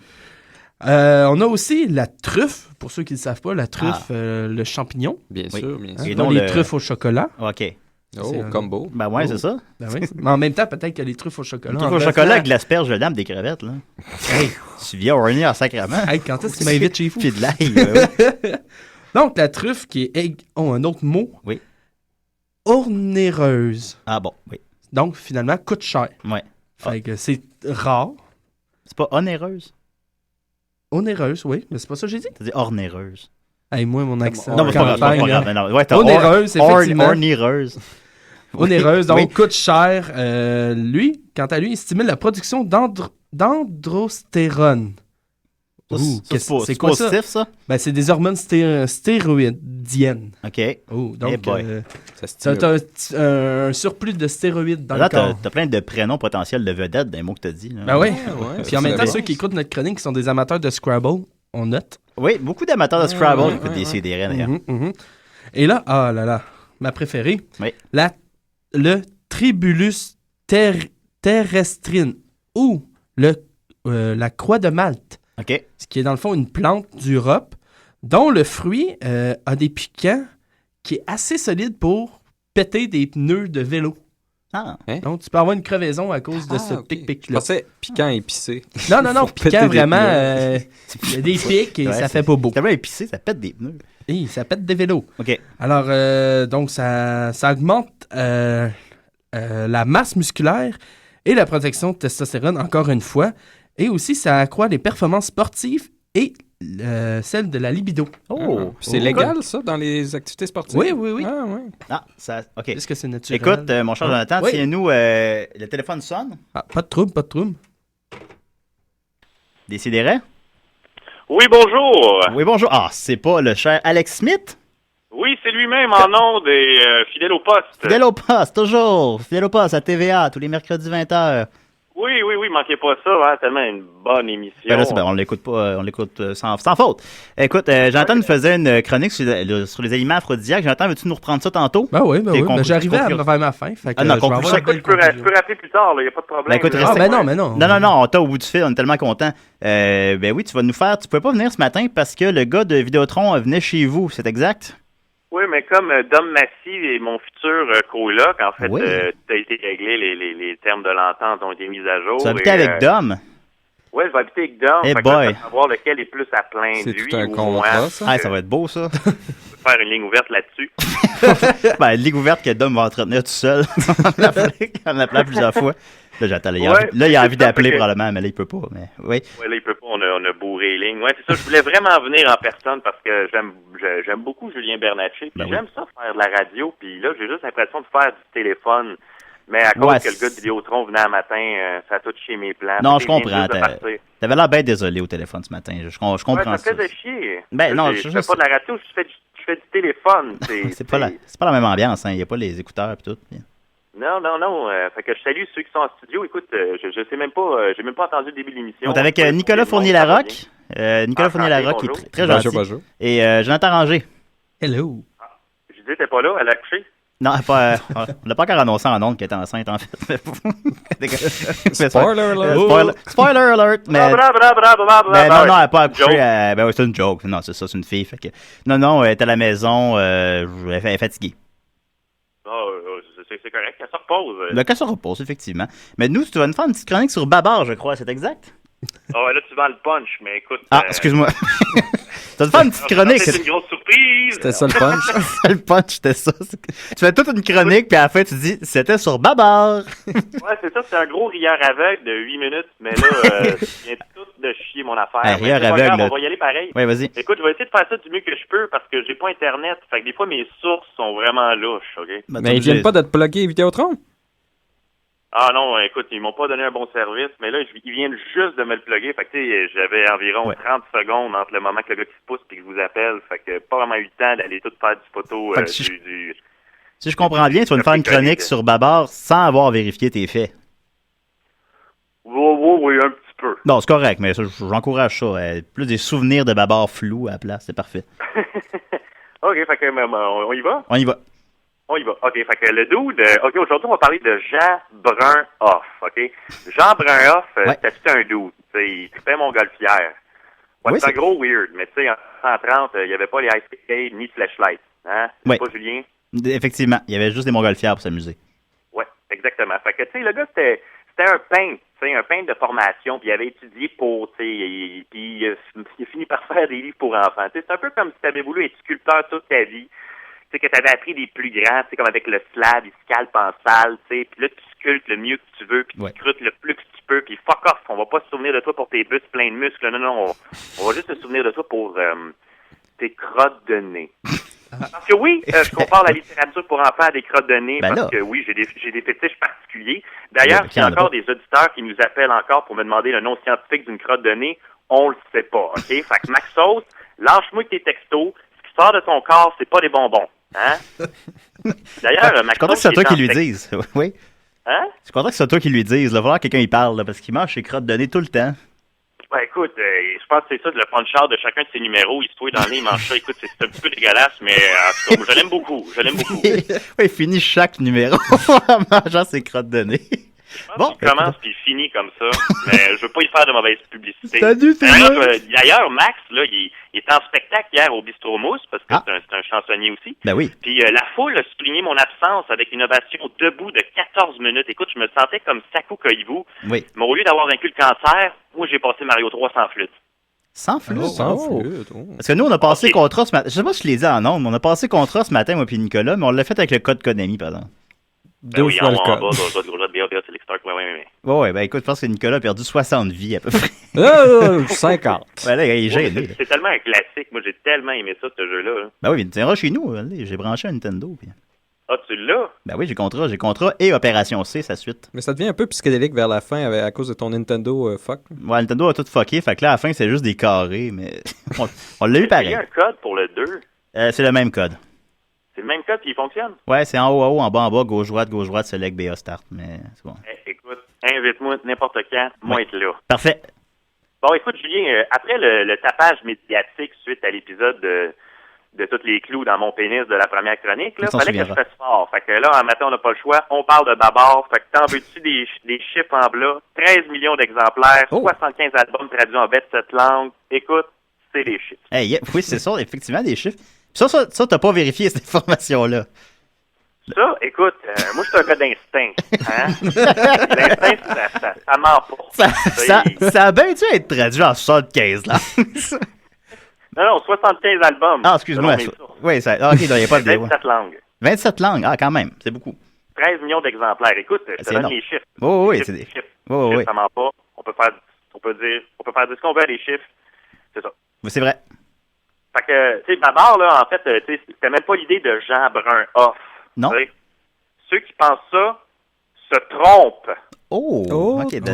hein. On a aussi la truffe, pour ceux qui ne le savent pas, la truffe, le champignon. Bien Oui. sûr, bien Hein, sûr. Et pas non les le- truffes au chocolat. OK. Oh, C'est, combo. Ben ouais, c'est ça. Ben oui. Mais en même temps, peut-être que les truffes au chocolat. Le truc en au chocolat revenant- avec de l'asperge dedans, des crevettes, là. Hey, Tu viens horny en sacrament. hey, quand est-ce que tu m'invites chez vous? Puis de l'ail. Ouais. Donc, la truffe qui est... un autre mot. Oui. Ornéreuse. Ah bon, oui. Donc, finalement, coûte cher. Ouais. Fait que c'est rare. C'est pas onéreuse. Onéreuse, oui. Mais c'est pas ça que j'ai dit. T'as dit ornéreuse. Hey, moi, mon accent. Non, mais c'est pas grave, c'est pas grave. Non, ouais, t'as Onéreuse, effectivement. Ornéreuse. Onéreuse, donc Oui. coûte cher. Lui, quant à lui, il stimule la production d'androstérone. Ça, Ouh, c'est quoi ça? positif, ça? Ben, c'est des hormones stéroïdiennes. OK. Oh, donc, Eh boy. Ça stimule. t'as un surplus de stéroïdes dans Là, le corps. t'as plein de prénoms potentiels de vedettes dans les mots que t'as dit. Là. Ben oui. ouais, Puis en même temps, c'est ceux bon. qui écoutent notre chronique, qui sont des amateurs de Scrabble, on note. Oui, beaucoup d'amateurs de Scrabble ouais, écoutent ouais, des CDR, d'ailleurs. Et là, ah là là, ma préférée, Oui. le Tribulus terrestrine ou la croix de Malte, OK. ce qui est dans le fond une plante d'Europe dont le fruit a des piquants qui est assez solide pour péter des pneus de vélo. Ah. Donc, tu peux avoir une crevaison à cause de ce ok. pic-pic-là. Je pensais piquant épicé. Non, non, non, Pour péter piquant des vraiment, pneus. il y a des pics et Ouais, ça c'est- fait pas beau. C'est tellement épicé, ça pète des pneus. Et ça pète des vélos. OK. Alors, donc, ça augmente la masse musculaire et la protection de testostérone, encore une fois. Et aussi, ça accroît les performances sportives et celle de la libido. C'est légal, ça, dans les activités sportives? Oui. Ça, OK. Est-ce que c'est naturel? Écoute, mon cher Jonathan, Oui. tiens-nous, le téléphone sonne. Pas de trouble. Décidérez. Oui, bonjour. Oui, bonjour. Ah, c'est pas le cher Alex Smith? Oui, c'est lui-même en nom des Fidèles au poste. Fidèle au poste, toujours. Fidèle au poste à TVA, tous les mercredis 20h. Oui, manquez pas ça, hein, tellement une bonne émission. Ben là, on l'écoute pas, on l'écoute sans faute. Écoute, Jonathan nous faisait une chronique sur les aliments aphrodisiaques. Jonathan, veux-tu nous reprendre ça tantôt? Ben oui. J'arrivais à vers ma fin. Fait que non, je peux rappeler plus tard, il n'y a pas de problème. Ben écoute, non, on est au bout du fil, on est tellement contents. Ben oui, tu pouvais pas venir ce matin parce que le gars de Vidéotron venait chez vous, c'est exact? Oui, mais comme Dom Massy et mon futur coloc, en fait, tout a été réglé, les termes de l'entente ont été mis à jour. Tu vas habiter avec Dom? Oui, je vais habiter avec Dom. Hey fait boy. que là, savoir lequel est plus à plein C'est lui tout un ou contrat, moi. ça. Ça va être beau, ça. Je peux faire une ligne ouverte là-dessus. Ben, une ligne ouverte que Dom va entretenir tout seul. On l'a appelé plusieurs fois. Là, j'attends. Il a envie d'appeler probablement, mais là, il peut pas. Mais oui. Oui, là, il peut pas. On a bourré les lignes. Ouais, c'est ça. Je voulais vraiment venir en personne parce que j'aime beaucoup Julien Bernatchez. Puis j'aime ça faire de la radio. Puis là, j'ai juste l'impression de faire du téléphone. Mais à cause que le gars de Vidéotron venait un matin, ça a tout chié mes plans. Non, je comprends. T'avais l'air bien désolé au téléphone ce matin. Je comprends ça. Ça fait chier. Ben non, je fais pas de la radio, je fais du téléphone. C'est pas la même ambiance. Il n'y a pas les écouteurs et tout. Non. Fait que je salue ceux qui sont en studio. Écoute, je sais même pas, j'ai même pas entendu le début de l'émission. On est avec Nicolas Fournier-Larocque. Nicolas Fournier-Larocque qui est très gentil. Bonjour. Et Jonathan Ranger. Hello. Je disais, t'es pas là, elle a accouché? Non, on l'a pas encore annoncé en ondes qu'elle était enceinte, en fait. Spoiler alert. Spoiler alert. Mais non, elle n'a pas accouché. Ben oui, c'est une joke. Non, c'est ça, c'est une fille. Fait que... Non, elle est à la maison. Elle est fatiguée. C'est correct, qu'elle se repose. Qu'elle se repose, effectivement. Mais nous, tu vas nous faire une petite chronique sur Babar, je crois, c'est exact? Là, tu vends le punch, mais écoute... excuse-moi. Tu vas te faire une petite chronique. C'est une grosse surprise. C'était ça le punch. Le punch, c'était ça. Tu fais toute une chronique, puis à la fin, tu dis, c'était sur Babar. Ouais, c'est ça, c'est un gros rieur aveugle de 8 minutes, mais là, je viens tout de chier mon affaire. Rieur aveugle. On va y aller pareil. Ouais, vas-y. Écoute, je vais essayer de faire ça du mieux que je peux, parce que j'ai pas Internet. Fait que des fois, mes sources sont vraiment louches, OK? Mais ils viennent pas de te plugger Vidéotron? Ah non, écoute, ils m'ont pas donné un bon service, mais là, ils viennent juste de me le plugger. Fait que, tu sais, j'avais environ 30 secondes entre le moment que le gars qui se pousse et que je vous appelle. Fait que pas vraiment eu le temps d'aller tout faire du photo Si je comprends bien, tu vas nous faire une chronique sur Babar sans avoir vérifié tes faits. Oui, un petit peu. Non, c'est correct, mais j'encourage ça. Plus des souvenirs de Babar flous à la place, c'est parfait. OK, fait que on y va? On y va. On y va. OK, fait que le dude... OK, aujourd'hui, on va parler de Jean Brun-Off, OK? Jean Brun-Off, c'était un dude. Il tripait Montgolfière. Ouais, c'est un gros weird, mais tu sais, en 1930, il n'y avait pas les ice ni flashlight. Hein? C'est pas Julien? Effectivement, il y avait juste des Montgolfières pour s'amuser. Oui, exactement. Fait que, tu sais, le gars, c'était un peintre. Un peintre de formation, puis il avait étudié pour, puis il a fini par faire des livres pour enfants. C'est un peu comme si tu avais voulu être sculpteur toute ta vie. Tu sais, que tu avais appris des plus grands, tu sais, comme avec le slab, il scalpe en salle, tu sais, puis là, tu sculptes le mieux que tu veux, puis tu scrutes le plus que tu peux, puis fuck off, on va pas se souvenir de toi pour tes bustes pleins de muscles, non, on va juste se souvenir de toi pour tes crottes de nez. Parce que oui, je compare la littérature pour enfants à des crottes de nez, parce que oui, j'ai des fétiches particuliers. D'ailleurs, s'il y a encore des auditeurs qui nous appellent encore pour me demander le nom scientifique d'une crotte de nez, on le sait pas, OK? Fait que Maxos, lâche-moi tes textos, ce qui sort de ton corps, c'est pas des bonbons. Hein? D'ailleurs, je suis content que c'est toi qui lui dise. Oui. Hein? Je suis content que c'est toi qui lui dise. Il va falloir que quelqu'un y parle, là, parce qu'il mange ses crottes de nez tout le temps. Ben écoute, je pense que c'est ça, de le punch-out de chacun de ses numéros, il se touille dans le nez, il mange ça. Écoute, c'est un petit peu dégueulasse, mais en tout cas, je l'aime beaucoup. Oui, il finit chaque numéro en mangeant ses crottes de nez. Il commence puis il finit comme ça, mais je veux pas y faire de mauvaise publicité. D'ailleurs, Max, là, il est en spectacle hier au Bistro Mousse, parce que c'est un chansonnier aussi. Ben oui. Puis la foule a souligné mon absence avec une ovation debout de 14 minutes. Écoute, je me sentais comme Sakou Koivu. Oui. Mais au lieu d'avoir vaincu le cancer, moi, j'ai passé Mario 3 sans flûte. Sans flûte? Sans flûte. Parce que nous, on a passé contrat ce matin. Je sais pas si je l'ai dit en ondes, mais on a passé contrat ce matin, moi puis Nicolas, mais on l'a fait avec le code Konami, par exemple. 2 oui, fois en le haut, en code. bas, droite, BA, Select Start, ouais. Ouais, ben écoute, je pense que Nicolas a perdu 60 vies à peu près. 50. Ben là, il est gêné. C'est tellement un classique. Moi, j'ai tellement aimé ça, ce jeu-là. Hein. Ben oui, mais tu viendras chez nous. Allez, j'ai branché un Nintendo. Puis... Ah, tu l'as? Ben oui, j'ai contrat et Opération C, sa suite. Mais ça devient un peu psychédélique vers la fin à cause de ton Nintendo fuck. Ouais, Nintendo a tout fucké, fait que là, à la fin, c'est juste des carrés, mais on l'a eu pareil. Il y a un code pour le 2. C'est le même code. C'est le même code puis il fonctionne? Ouais, c'est en haut, en bas, gauche, droite, select, BA, start, mais c'est bon. Écoute, invite-moi n'importe quand, moi être là. Parfait. Bon, écoute, Julien, après le tapage médiatique suite à l'épisode de tous les clous dans mon pénis de la première chronique, là, fallait que je fasse fort. Fait que là, un matin, on n'a pas le choix. On parle de Babar. Fait que t'en veux-tu des chiffres en blanc? 13 millions d'exemplaires, 75 albums traduits en 27 langues. Écoute, c'est les chiffres. Hey, oui, c'est ça, effectivement, des chiffres. Ça, t'as pas vérifié cette information-là. Ça, écoute, moi, je suis un gars d'instinct. Hein? L'instinct, ça ment pas. Ça a bien dû être traduit en 75 langues. Non, 75 albums. Ah, excuse-moi. Oui, ça. OK, il n'y a pas de 27 langues. 27 langues, ah, quand même, c'est beaucoup. 13 millions d'exemplaires. Écoute, je te donne les chiffres. Oui, c'est des chiffres. Oui. Ça ment pas. On peut faire ce qu'on veut à des chiffres. C'est ça. Oui, c'est vrai. Fait que, tu sais, Babar, là, en fait, tu sais, c'était même pas l'idée de Jean Brun-Off. Non. T'sais. Ceux qui pensent ça se trompent. Oh, OK, déjà.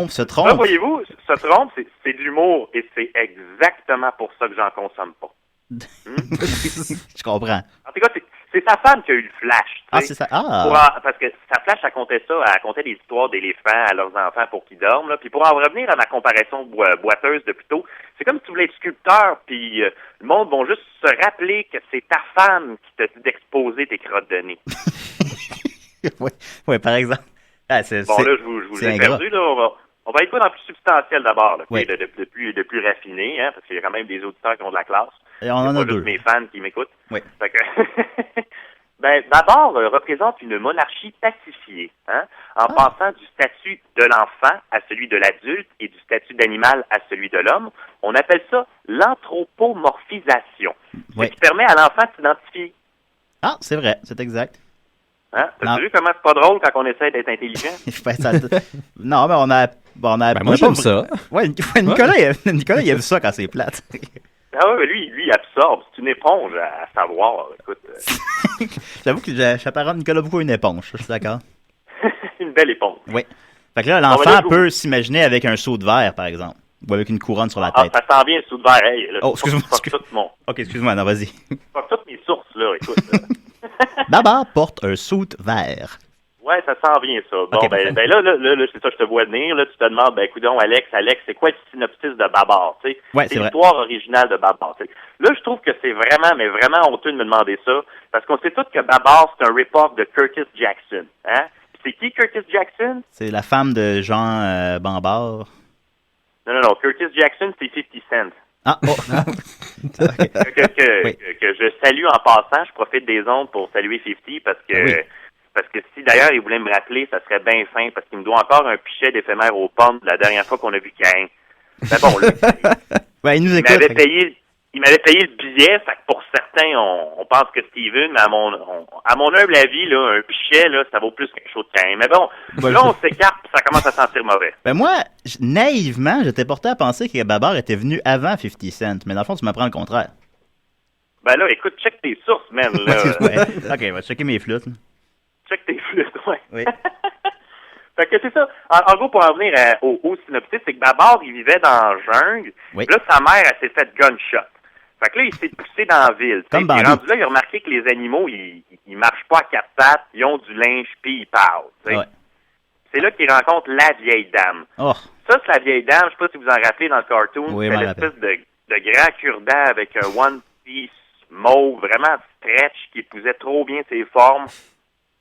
Se trompe. Là, voyez-vous, se trompe, c'est de l'humour et c'est exactement pour ça que j'en consomme pas. Je comprends. En tout cas, c'est sa femme qui a eu le flash. Ah, c'est ça. Ah. Parce que sa flash, elle racontait des histoires d'éléphants à leurs enfants pour qu'ils dorment. Là. Puis pour en revenir à ma comparaison boiteuse de plus tôt, c'est comme si tu voulais être sculpteur, puis le monde va juste se rappeler que c'est ta femme qui t'a dit d'exposer tes crottes de nez. oui, par exemple. Ah, là, je vous ai perdu. Là, on va être pas dans le plus substantiel d'abord, de plus raffiné, hein, parce qu'il y a quand même des auditeurs qui ont de la classe. Et on en a pas juste mes fans qui m'écoutent. Oui. Fait que Babar représente une monarchie pacifiée, hein, en passant du statut de l'enfant à celui de l'adulte et du statut d'animal à celui de l'homme. On appelle ça l'anthropomorphisation, ce qui permet à l'enfant de s'identifier. Ah, c'est vrai, c'est exact. Hein? T'as vu comment c'est pas drôle quand on essaie d'être intelligent? Non, mais on a moi, j'aime ça. Ouais, Nicolas, il aime ça quand c'est plate. Ah ouais, lui, il absorbe. C'est une éponge à savoir. Écoute. J'avoue que j'apparente Nicolas beaucoup une éponge, je suis d'accord. Une belle éponge. Oui. Fait que là, l'enfant peut s'imaginer avec un seau de verre, par exemple. Ou avec une couronne sur la tête. Ça sent bien le seau de verre. Hey, là, excuse-moi. Ok, excuse-moi, non, vas-y. Pas toutes mes sources, là, écoute. Babar porte un suit vert. Ouais, ça sent bien ça. Bon, okay, ben là, c'est ça, je te vois venir. Là, tu te demandes, coudonc, Alex, c'est quoi le synopsis de Babar? Ouais, c'est l'histoire originale de Babar. T'sais. Là, je trouve que c'est vraiment honteux de me demander ça, parce qu'on sait tous que Babar, c'est un rip-off de Curtis Jackson. Hein? C'est qui Curtis Jackson? C'est la femme de Jean Bambard. Non, Curtis Jackson, c'est 50 Cent. Ah, oh. Okay. que je salue en passant. Je profite des ondes pour saluer 50 parce que si d'ailleurs il voulait me rappeler, ça serait bien fin parce qu'il me doit encore un pichet d'éphémère aux pommes de la dernière fois qu'on a vu Cain. Mais bon, là, il nous écoute. Il m'avait payé le billet, fait que pour certains, on pense que Steven, mais à mon humble avis, là, un pichet, là, ça vaut plus qu'un show de Cain. Mais bon, là, on s'écarte, ça commence à sentir mauvais. Moi, naïvement, j'étais porté à penser que Babar était venu avant 50 Cent, mais dans le fond, tu m'apprends le contraire. Ben là, écoute, check tes sources, man. Là. OK, on va checker mes flûtes. Check tes flûtes, ouais. Oui. Fait que c'est ça. En gros, pour en venir au synopsis, c'est que Babar, il vivait dans la jungle. Oui. Là, sa mère, elle s'est fait gunshot. Fait que là, il s'est poussé dans la ville. Puis rendu là, il a remarqué que les animaux, ils marchent pas à quatre pattes, ils ont du linge, puis ils parlent. Ouais. C'est là qu'il rencontre la vieille dame. Oh. Ça, c'est la vieille dame, je sais pas si vous en rappelez dans le cartoon, c'est l'espèce de grand cure-dent avec un one piece mauve, vraiment stretch, qui épousait trop bien ses formes.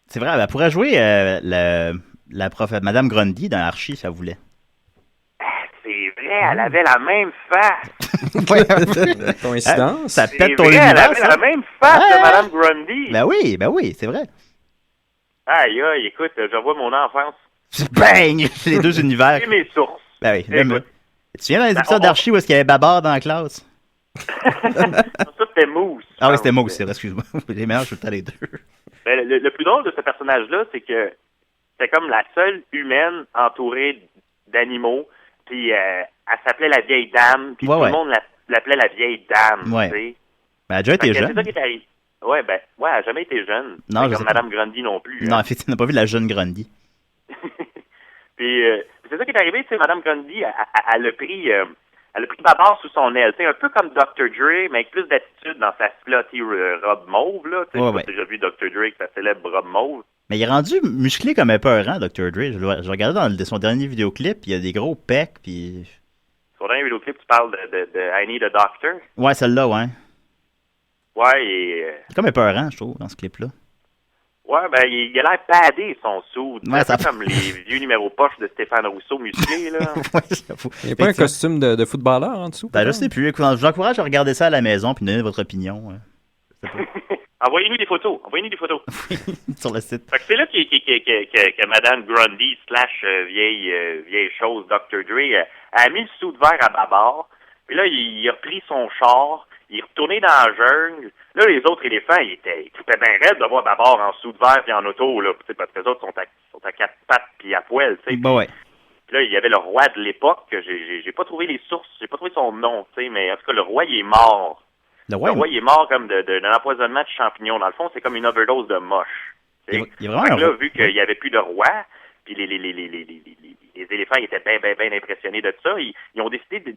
C'est vrai, elle pourrait jouer la prof, Madame Grundy dans Archie, ça voulait. C'est vrai, elle avait la même face. Coïncidence? Ça pète ton univers. Elle avait la même face de Madame Grundy. Ben oui, c'est vrai. Aïe, écoute, je vois mon enfance. Bang! Les deux univers. C'est mes sources. Ben oui. Tu viens dans les épisodes d'Archie où est-ce qu'il y avait Babar dans la classe? Ça, c'était Mousse. Ah oui, c'était Mousse, c'est vrai, excuse-moi. Les mélanges tout le temps les deux. Ben, le plus drôle de ce personnage-là, c'est que c'était comme la seule humaine entourée d'animaux, puis elle s'appelait la vieille dame, puis tout le monde l'appelait la vieille dame, ouais. tu sais. Ben, elle a déjà été jeune. C'est ça qui est arrivé. Ouais, elle a jamais été jeune. Non, comme Madame Grundy non plus. Non, effectivement, on n'a pas vu la jeune Grundy. Puis c'est ça qui est arrivé, tu sais, Madame Grundy, elle a pris Babar sous son aile, tu sais, un peu comme Dr. Dre, mais avec plus d'attitude dans sa slutty robe mauve, là. Tu sais, déjà vu Dr. Dre avec sa célèbre robe mauve. Mais il est rendu musclé comme un peurant, Dr. Dre. Je regardais dans son dernier vidéoclip, il y a des gros pecs, puis... Son dernier vidéoclip, tu parles de I Need a Doctor? Ouais, celle-là, ouais. Ouais, et... C'est comme un peurant, je trouve, dans ce clip-là. Ouais, ben, il a l'air padé, son sou. Ouais, c'est comme les vieux numéros poches de Stéphane Rousseau musclés, là. Ouais, j'avoue. Il n'y a pas un costume de footballeur en dessous? Ben, je sais plus. Écoute, je vous encourage à regarder ça à la maison puis donner votre opinion. Envoyez-nous des photos. Sur le site. Fait que c'est là que Madame Grundy / vieille chose Dr. Dre a mis le sou de verre à Babar. Puis là, il a pris son char. Il est retourné dans la jungle. Là, les autres éléphants, ils étaient bien raides de voir Babar en sou de verre puis en auto, là, parce que les autres sont à quatre pattes puis à poil, tu sais. Ben ouais. Puis là, il y avait le roi de l'époque, que j'ai pas trouvé les sources, j'ai pas trouvé son nom, tu sais, mais en tout cas, le roi, il est mort. Le roi, il est mort comme d'un empoisonnement de champignons. Dans le fond, c'est comme une overdose de moche. Il y a vraiment là, vu qu'il n'y avait plus de roi, puis les éléphants ils étaient bien impressionnés de ça, ils ont décidé de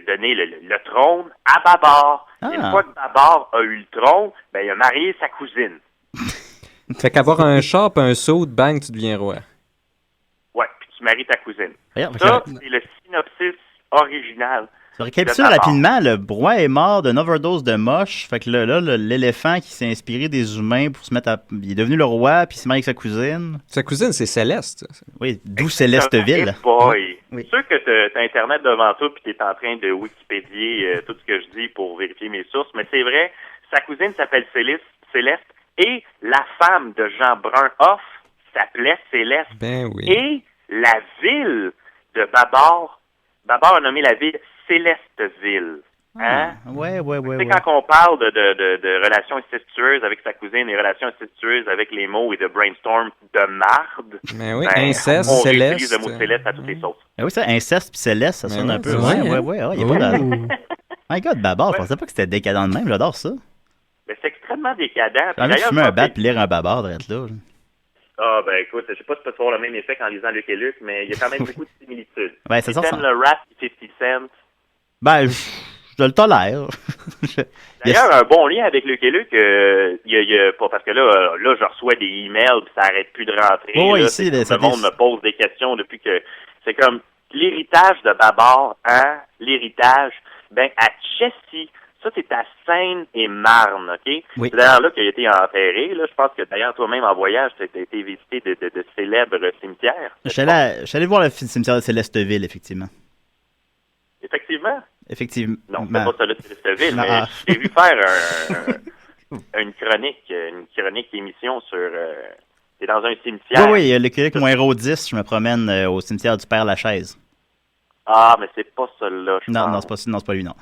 donner le trône à Babar. Une fois que Babar a eu le trône, ben il a marié sa cousine. Fait qu'avoir un char et un saut, bang, tu deviens roi. Ouais, puis tu maries ta cousine. Regarde, ça, c'est le synopsis original. Je récapitule rapidement, le roi est mort d'une overdose de moche. Fait que là, l'éléphant qui s'est inspiré des humains pour se mettre à... Il est devenu le roi, puis il s'est marié avec sa cousine. Sa cousine, c'est Céleste. Oui, d'où Célesteville. Boy. Oui. C'est sûr que t'as Internet devant toi, puis t'es en train de Wikipédier tout ce que je dis pour vérifier mes sources, mais c'est vrai, sa cousine s'appelle Céleste, et la femme de Jean Brun-Hoff s'appelait Céleste. Ben oui. Et la ville de Babar a nommé la ville Célesteville. Hein? Ouais. Tu sais, quand on parle de relations incestueuses avec sa cousine et relations incestueuses avec les mots et de brainstorm de marde, mais oui, inceste, on Céleste. utilise le mot Céleste à toutes les sauces. Ben oui, ça, inceste puis Céleste, ça sonne un peu. Ouais. Il y a pas de... My God, Babar, je pensais pas que c'était décadent de même, j'adore ça. Mais c'est extrêmement décadent. J'ai envie de fumer un bat puis lire un Babar d'être là. Ah, ben écoute, je sais pas si tu peux avoir le même effet qu'en lisant Luke et Luke, mais il y a quand même beaucoup de similitudes. Ouais, c'est ça. Si t'aimes le rap 50 Cent... Ben, je le tolère. D'ailleurs, un bon lien avec Luke et Luke, pas parce que là, je reçois des emails puis ça arrête plus de rentrer. Oui, là, ici, le monde me pose des questions depuis que... C'est comme l'héritage de Babar, hein? L'héritage, ben, à Chessy, ça, c'est à Seine-et-Marne, OK? Oui. C'est d'ailleurs là qu'il a été enterré. Là. Je pense que d'ailleurs, toi-même, en voyage, tu as été visiter de célèbres cimetières. Je suis allé voir le cimetière de Célesteville, effectivement. Effectivement? Non, c'est pas ça là de Célesteville, mais j'ai vu faire une chronique émission sur... c'est dans un cimetière. Oui, le Québec mon héros 10, je me promène au cimetière du Père-Lachaise. Ah, mais c'est pas ça-là, je pense. Non, c'est pas lui, non.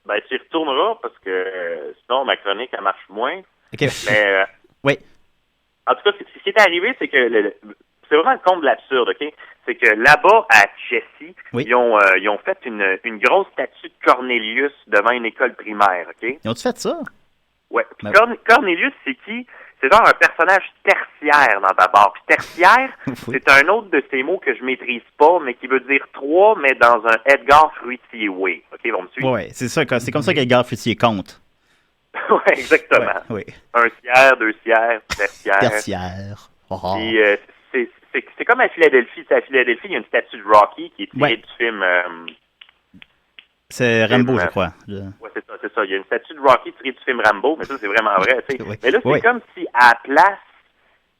Ben, tu y retourneras, parce que sinon, ma chronique, elle marche moins. OK. Mais, oui. En tout cas, ce qui est arrivé, c'est que c'est vraiment le comble de l'absurde, OK? C'est que là-bas, à Chessy, ils ont fait une grosse statue de Cornelius devant une école primaire, OK? Ils ont-tu fait ça? Ouais. Puis Cornelius, c'est qui? C'est genre un personnage tertiaire dans Babar. Puis tertiaire, c'est un autre de ces mots que je maîtrise pas, mais qui veut dire 3, mais dans un Edgar Fruitier way. OK, on me suit? Oui, c'est ça. C'est comme ça qu'Edgar Fruitier compte. Oui, exactement. Ouais, oui. Un tiers, 2 tiers, tertiaire. Tertiaire. Oh. Puis c'est comme à Philadelphie. À Philadelphie, il y a une statue de Rocky qui est tirée du film... c'est Rambo, je crois. Oui, c'est ça. Il y a une statue de Rocky tirée du film Rambo, mais ça, c'est vraiment vrai. Mais là, c'est comme si, à la place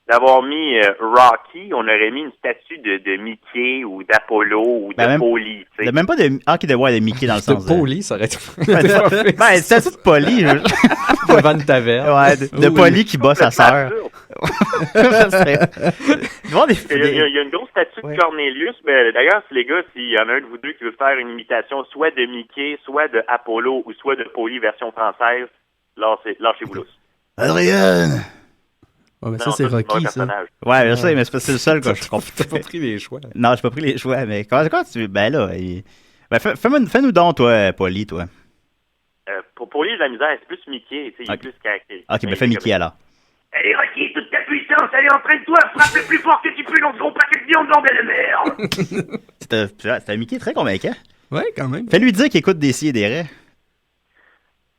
d'avoir mis Rocky, on aurait mis une statue de Mickey ou d'Apollo ou de Polly. Il n'y a même pas de... Ah, qui devait de Mickey dans le sens. De Polly, ça aurait été... une statue de Polly. Devant une taverne. Ouais, de Polly qui bat sa sœur. Il y a une grosse statue de Cornelius. Mais d'ailleurs, les gars, s'il y en a un de vous deux qui veut faire une imitation soit de Mickey, soit de Apollo ou soit de Polly version française, lâchez-vous lousse. Adrienne, Ouais, mais ça, Non, c'est ça, c'est pas un Rocky, ça. personnage. Ouais, je sais, mais c'est le seul que je comprends. T'as pas pris les choix. Non, j'ai pas pris les choix, mais comment tu... Ben là, ben, fais-nous donc, toi, Paulie, toi. Pour lui, la misère, c'est plus Mickey, tu sais, il est plus caractéristique. Ok, ben fais Mickey, alors. Allez, Rocky, toute ta puissance, allez, entraîne-toi, frappe le plus fort que tu peux dans ce gros paquet de viande bordel de merde. C'était un Mickey très convaincant. Ouais, quand même. Fais-lui dire qu'il écoute des si et des raies.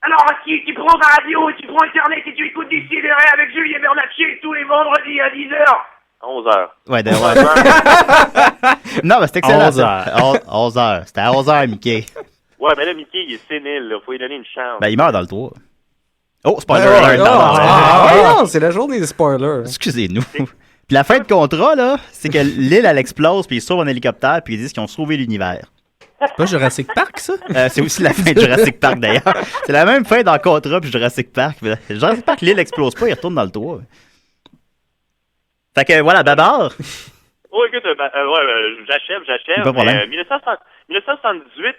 Alors, Rocky, tu prends ta radio, tu prends Internet et tu écoutes du CDR avec Julien Bernatchez tous les vendredis à 10h. 11h. Ouais, d'ailleurs. Non, mais c'est excellent. 11h. C'était à 11h, Mickey. Ouais, mais là, Mickey, il est sénile, là. Faut lui donner une chance. Ben, il meurt dans le 3. Oh, spoiler Ouais, alert. non, c'est la journée des spoilers. Excusez-nous. Puis la fin de contrat, là, c'est que l'île, elle explose, puis ils sauvent en hélicoptère, puis ils disent qu'ils ont sauvé l'univers. C'est pas Jurassic Park, ça? C'est aussi la fin de Jurassic Park, d'ailleurs. C'est la même fin dans Contra puis Jurassic Park. Jurassic Park, l'île explose pas, il retourne dans le toit. Fait que, voilà, Babar. Oh, écoute, j'achève. Pas de problème. 1978,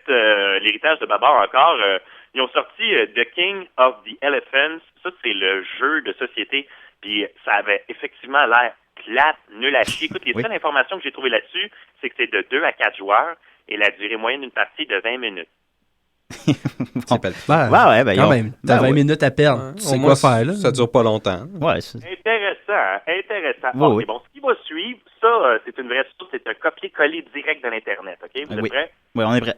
l'héritage de Babar encore, ils ont sorti The King of the Elephants. Ça, c'est le jeu de société. Puis ça avait effectivement l'air plate, nul à chier. Écoute, les seules informations que j'ai trouvées là-dessus, c'est que c'est de 2 à 4 joueurs et la durée moyenne d'une partie de 20 minutes. Ben, quand même. T'as 20 minutes à perdre. Tu sais quoi faire, là? Ça dure pas longtemps. Ouais, Intéressant. Oui, Bon, oui. c'est bon. Ce qui va suivre, ça, c'est une vraie source, c'est un copier-coller direct de l'Internet. OK? Vous êtes prêts? Oui, on est prêts.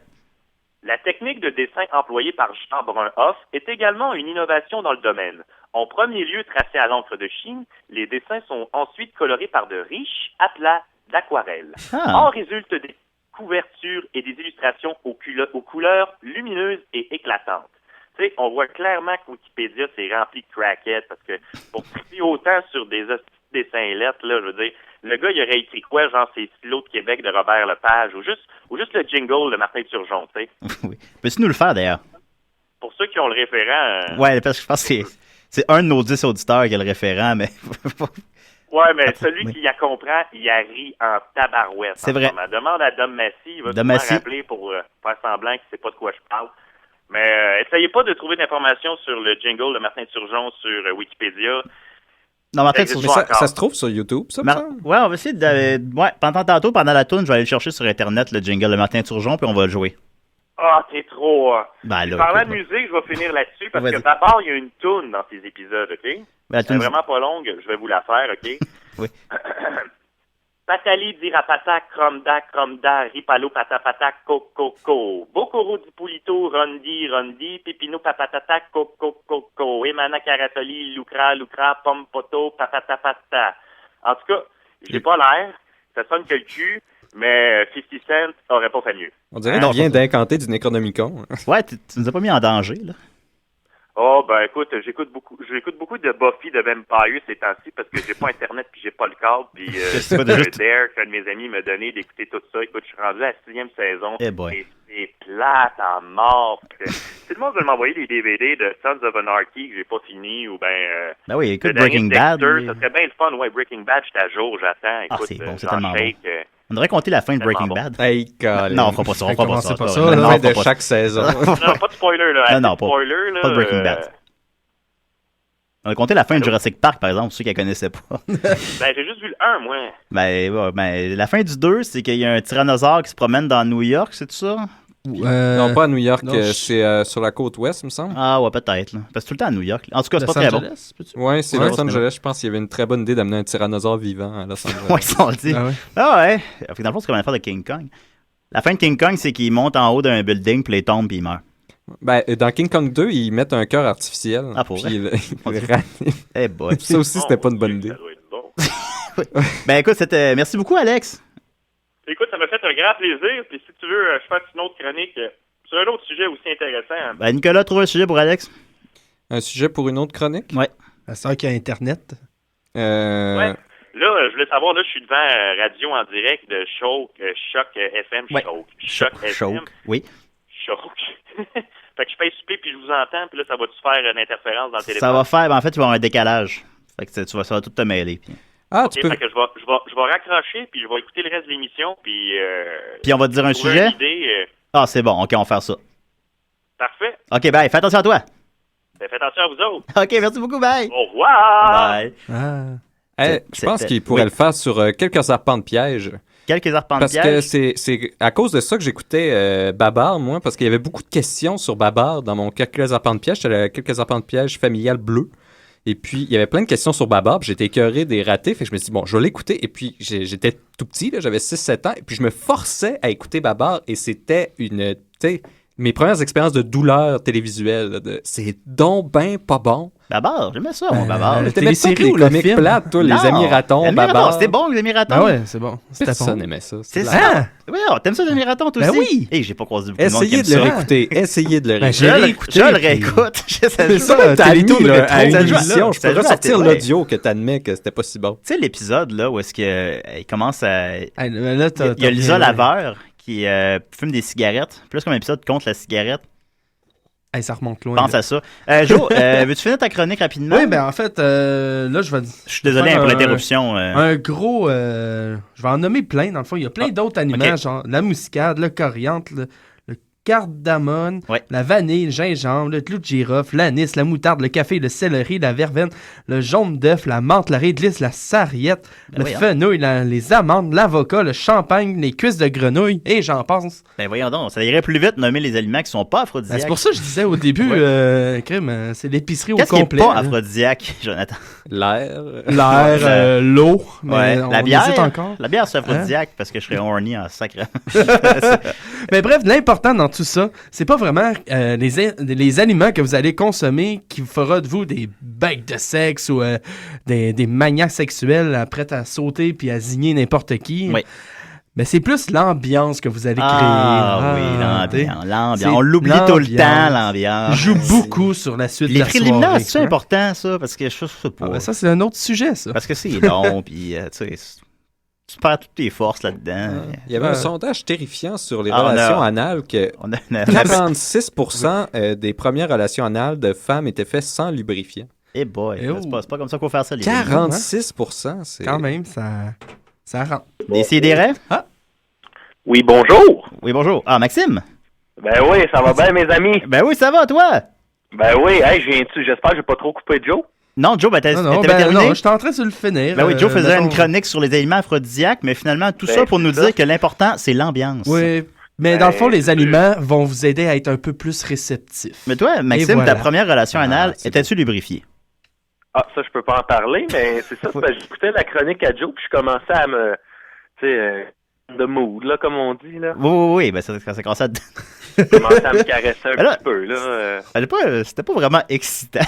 La technique de dessin employée par Jean Brun-Hoff est également une innovation dans le domaine. En premier lieu tracés à l'encre de Chine, les dessins sont ensuite colorés par de riches aplats d'aquarelle. En résultent des couvertures et des illustrations aux couleurs lumineuses et éclatantes. Tu sais, on voit clairement que Wikipédia c'est rempli de craquettes parce que pour triper autant sur des dessins lettres, là, je veux dire, le gars, il aurait écrit quoi, genre c'est Stylo de Québec de Robert Lepage ou juste le jingle de Martin Turgeon, tu sais. Oui. Peux-tu nous le faire, d'ailleurs? Pour ceux qui ont le référent... Ouais, parce que je pense que c'est un de nos 10 auditeurs qui a le référent, mais... Ouais, mais celui qui la comprend, il a ri en tabarouette. C'est vrai. Demande à Dom Massy, il va Dom me Massy. rappeler pour faire semblant qu'il ne sait pas de quoi je parle. Mais essayez pas de trouver d'informations sur le jingle de Martin Turgeon sur Wikipédia. Non, Martin, ça se trouve sur YouTube, ça? Ouais, on va essayer de... Ouais, pendant la tourne, je vais aller le chercher sur Internet, le jingle de Martin Turgeon, puis on va le jouer. Ah, t'es trop... Ben, là, Parlant écoute, de musique, je vais finir là-dessus parce Vas-y. que d'abord, il y a une toune dans ces épisodes, OK? Ben, la Elle est toune- vraiment pas longue, je vais vous la faire, OK? Oui. Patali dirapata, cromda, ripalo patapata, coco, bocoro di pulito, rondi, pipino papatata, coco, emana caratoli, lucra, pompoto, papatapata. En tout cas, j'ai pas l'air, ça sonne que le cul, mais 50 Cent aurait pas fait mieux. On dirait qu'il vient d'incanter du Necronomicon. Ouais, tu nous as pas mis en danger, là. Oh, ben écoute, j'écoute beaucoup de Buffy de Vampire ces temps-ci parce que j'ai pas Internet puis j'ai pas le câble puis C'est pas de juste- Dare qu'un de mes amis m'a donné d'écouter tout ça. Écoute, je suis rendu à la 6e saison. Eh boy. Et c'est plate en mort. Tout le monde veut m'envoyer des DVD de Sons of Anarchy que j'ai pas fini ou Ben oui, écoute le dernier Breaking Bad. Dexter, ça serait bien le fun. Ouais, Breaking Bad, j'étais à jour, j'attends. Écoute, c'est bon, c'est j'en tellement shake, On devrait compter la fin de Breaking tellement Bad. Hey, Non, on fera pas ça, on fera pas ça. Commencez pas c'est ça, vrai. là. Non, on Fin de fera pas chaque ça. saison. Non, pas de spoiler, là. Non, Assez de spoiler, là. pas de Breaking Bad. On a compté la fin de Jurassic Park, par exemple, ceux qui la connaissaient pas. Ben, j'ai juste vu le 1, moi. Ben, la fin du 2, c'est qu'il y a un tyrannosaure qui se promène dans New York, c'est tout ça? Non, pas à New York, non, c'est sur la côte ouest, il me semble. Ah ouais, peut-être. Là. Parce que tout le temps à New York. En tout cas, c'est Los pas très bon. Angeles, peux-tu? Ouais, c'est Ouais, Los c'est Angeles. Je pense qu'il y avait une très bonne idée d'amener un tyrannosaure vivant à Los Angeles. Ouais, ils sont dit. Ah ouais. Ah ouais. Fait que dans le fond, c'est comme l'affaire de King Kong. La fin de King Kong, c'est qu'il monte en haut d'un building, puis il tombe, puis il meurt. Ben, dans King Kong 2, ils mettent un cœur artificiel. Ah, pour puis vrai? ils le raniment. Eh boy. Ça aussi, c'était pas une bonne idée. Ça doit être bon. Ben écoute, merci beaucoup, Alex. Écoute, ça m'a fait un grand plaisir. Puis si tu veux, je fasse une autre chronique sur un autre sujet aussi intéressant. Ben Nicolas, trouve un sujet pour Alex. Un sujet pour une autre chronique? Ouais. La sœur qui a Internet. Ouais. Là, je voulais savoir, là, je suis devant radio en direct de Choc FM. Ouais. Choc FM. Oui. Choc. Fait que je fais souper puis je vous entends. Puis là, ça va-tu faire une interférence dans le téléphone? Ça va faire, ben en fait, tu vas avoir un décalage. Fait que ça va tout te mêler. Puis, Ah, Ok, tu peux... fait que je vais raccrocher puis je vais écouter le reste de l'émission. Puis puis on va te dire un trouver sujet. une idée, Ah, c'est bon. OK, on va faire ça. parfait. OK, bye. Fais attention à toi. Ben, faites attention à vous autres. OK, merci beaucoup. Bye. Au revoir. Bye. Ah. Je pense qu'il pourrait le faire sur quelques arpents de piège. Quelques arpents de piège? Parce que c'est à cause de ça que j'écoutais Babar, moi, parce qu'il y avait beaucoup de questions sur Babar dans mon quelques arpents de piège. C'était quelques arpents de piège familial bleu. Et puis, il y avait plein de questions sur Babar, puis j'étais écœuré des ratés, fait que je me suis dit, bon, je vais l'écouter. Et puis, j'étais tout petit, là, j'avais 6-7 ans, et puis je me forçais à écouter Babar, et c'était tu sais, mes premières expériences de douleur télévisuelle, là, c'est donc ben pas bon. Babar, j'aimais ça, mon Babar. T'aimais pas tout le mec plate, toi, les Amis ratons, Babar. C'était bon, les Amis ratons. Ah ouais, c'est bon. Personne aimait ça. C'est ça. Oui, t'aimes ça, les Amis ratons, toi aussi? Ben oui. Hey, j'ai pas croisé beaucoup de monde Essayez de le réécouter. Essayez de le réécouter. Je le réécoute. C'est ça, t'as mis à une émission. Je peux ressortir l'audio que t'admets que c'était pas si bon. Tu sais, l'épisode, là, où est-ce qu'il commence à... Il y a Lisa Laveur qui fume des cigarettes. Plus comme un épisode contre la cigarette. Hey, ça remonte loin. Pense à ça. Joe, veux-tu finir ta chronique rapidement? Oui, ben en fait, là, je vais... Je suis désolé pour l'interruption. Un gros... je vais en nommer plein, dans le fond. Il y a plein d'autres aliments, genre la muscade, le coriandre, le cardamone, la vanille, le gingembre, le clou de girofle, l'anis, la moutarde, le café, le céleri, la verveine, le jaune d'œuf, la menthe, la réglisse, la sarriette, le fenouil, les amandes, l'avocat, le champagne, les cuisses de grenouille, et j'en pense. Ben voyons donc, ça irait plus vite nommer les aliments qui sont pas aphrodisiaques. C'est pour ça que je disais au début, crème, c'est l'épicerie au complet. complet. Qu'est-ce qui est pas aphrodisiaque, Jonathan? L'air, l'eau, mais la bière, encore. La bière, c'est aphrodisiaque parce que je serais horny en sacré. Mais bref, l'important dans tout ça, c'est pas vraiment les aliments que vous allez consommer qui fera de vous des becs de sexe ou des maniaques sexuels prêts à sauter puis à zigner n'importe qui. Oui. Mais c'est plus l'ambiance que vous allez créer. Oui, l'ambiance. On l'oublie tout le temps, l'ambiance. Joue beaucoup sur la suite de la soirée. Les préliminaires, c'est important, ça? Parce que je sais pas. Ben ça, c'est un autre sujet, ça. Parce que c'est long, puis tu sais... Tu perds toutes tes forces là-dedans. Il y avait un sondage terrifiant sur les relations anales que 46% des premières relations anales de femmes étaient faites sans lubrifiant. Eh boy, c'est pas comme ça qu'on fait ça. Les 46%, c'est... Quand même, ça rentre. Décidérez? Oui, bonjour. Oui, bonjour. Ah, Maxime? Ben oui, ça va bien, mes amis? Ben oui, ça va, toi? Ben oui, hey, j'espère que j'ai pas trop coupé Joe. Non, Joe, t'avais terminé? Non, j'étais en train de le finir. Ben oui, Joe faisait une chronique sur les aliments aphrodisiaques, mais finalement, tout ça pour nous dire que l'important, c'est l'ambiance. Oui, mais dans le fond, les aliments vont vous aider à être un peu plus réceptifs. Mais toi, Maxime, ta première relation anale, étais-tu lubrifié? Ah, ça, je peux pas en parler, mais c'est ça, j'écoutais la chronique à Joe, puis je commençais à me... Tu sais, de mood, là, comme on dit, là. Oui, ben ça commençait à... Je commençais à me caresser un petit peu, là. C'était pas vraiment excitant.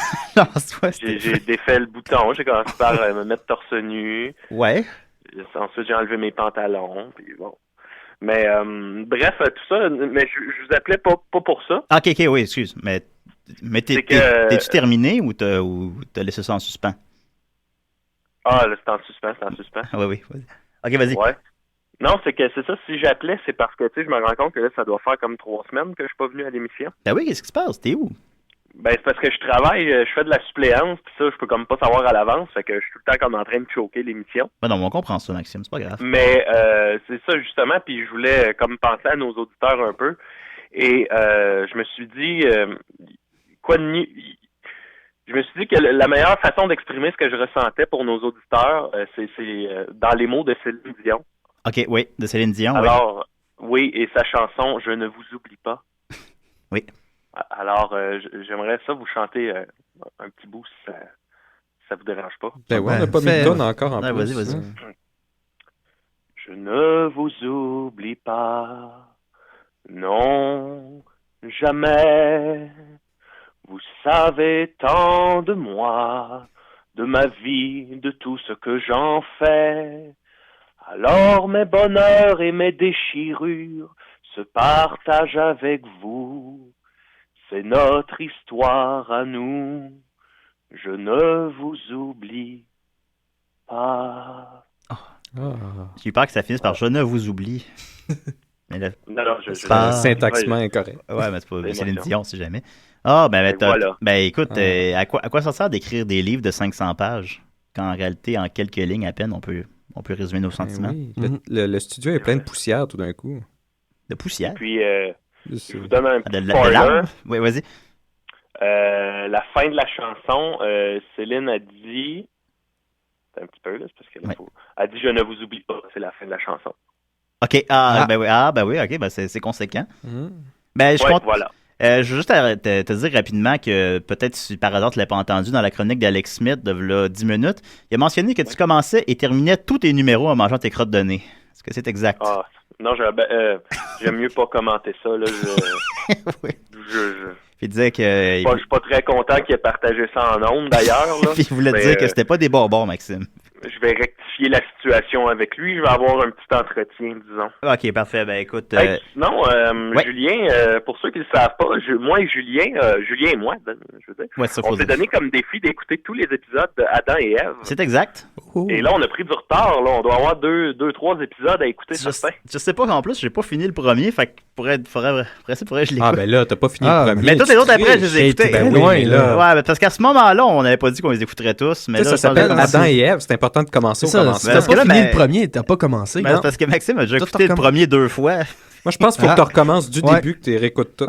J'ai défait le bouton, j'ai commencé par me mettre torse nu. Ouais. Ensuite, j'ai enlevé mes pantalons, puis bon. Mais, bref, tout ça, mais je vous appelais pas pour ça. Ah, ok, oui, excuse, mais t'es-tu terminé ou t'as laissé ça en suspens? Ah, là, c'est en suspens. Ah, oui. Ok, vas-y. Ouais. Non, c'est ça, si j'appelais, c'est parce que, tu sais, je me rends compte que là, ça doit faire comme 3 semaines que je suis pas venu à l'émission. Ben oui, qu'est-ce qui se passe? T'es où? Ben, c'est parce que je travaille, je fais de la suppléance, puis ça, je peux comme pas savoir à l'avance, fait que je suis tout le temps comme en train de choquer l'émission. Ben non, on comprend ça, Maxime, c'est pas grave. Mais, c'est ça, justement, puis je voulais comme penser à nos auditeurs un peu, et je me suis dit, je me suis dit que la meilleure façon d'exprimer ce que je ressentais pour nos auditeurs, c'est dans les mots de Céline Dion. OK, oui, de Céline Dion. Alors, oui, et sa chanson « Je ne vous oublie pas ». Oui. Alors, j'aimerais ça vous chanter un petit bout, si ça vous dérange pas. Ben ouais, on n'a pas mis de tonne encore en plus. Vas-y. Je ne vous oublie pas, non, jamais. Vous savez tant de moi, de ma vie, de tout ce que j'en fais. Alors mes bonheurs et mes déchirures se partagent avec vous. C'est notre histoire à nous. Je ne vous oublie pas. J'ai eu peur que ça finisse par « Je ne vous oublie ». Mais là, non, syntaxement incorrect. Ouais, mais c'est pas Céline Dion, si jamais. Ah, voilà. Écoute, à quoi ça sert d'écrire des livres de 500 pages quand en réalité, en quelques lignes à peine, on peut résumer nos sentiments? Oui. Le studio est plein de poussière tout d'un coup. De poussière? Puis, je vous donne un petit spoiler. De oui, vas-y. La fin de la chanson, Céline a dit... un petit peu, là, c'est parce qu'elle elle dit « Je ne vous oublie pas », c'est la fin de la chanson. OK, ben oui, OK, ben c'est conséquent. Ben, voilà. Je veux juste te dire rapidement que peut-être si par hasard tu l'as pas entendu dans la chronique d'Alex Smith de là 10 minutes, il a mentionné que tu commençais et terminais tous tes numéros en mangeant tes crottes de nez. Est-ce que c'est exact? Ah, non, j'aime mieux pas commenter ça, là. Oui. Il disait que... Je suis pas très content qu'il ait partagé ça en ondes, d'ailleurs. Là. Puis il voulait te dire que c'était pas des bonbons, Maxime. Je vais rectifier la situation avec lui. Je vais avoir un petit entretien, disons. OK, parfait. Ben écoute... Sinon, Julien, pour ceux qui ne le savent pas, moi et Julien et moi, je veux dire, on s'est donné comme défi d'écouter tous les épisodes de Adam et Ève. C'est exact. Et là, on a pris du retard. Là. On doit avoir 2-3 épisodes à écouter certains. Je sais pas, en plus, j'ai pas fini le premier, fait que faudrait que je l'écoute. Ah, ben là, t'as pas fini le premier. Mais tous les autres après, je les ai écoutés. Ben oui, là. Ouais, ben parce qu'à ce moment-là, on n'avait pas dit qu'on les écouterait tous. Mais là, ça s'appelle Adam et Ève, c'est important de commencer au commencement. T'as pas fini le premier, t'as pas commencé. Ben, parce que Maxime a déjà écouté le premier 2 fois. Moi, je pense qu'il faut que tu recommences du début, que tu réécoutes tout.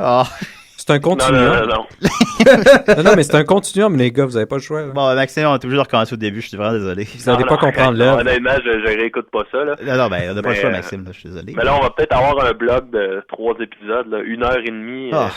C'est un continuum. Non, mais c'est un continuum, les gars, vous avez pas le choix. Là. Bon, Maxime, on est obligé de recommencer au début, je suis vraiment désolé. Vous n'allez pas comprendre l'œuvre. Honnêtement, je réécoute pas ça. Là. Non, ben, on n'a pas le choix, Maxime, là, je suis désolé. Mais là, on va peut-être avoir un blog de 3 épisodes, là, 1h30.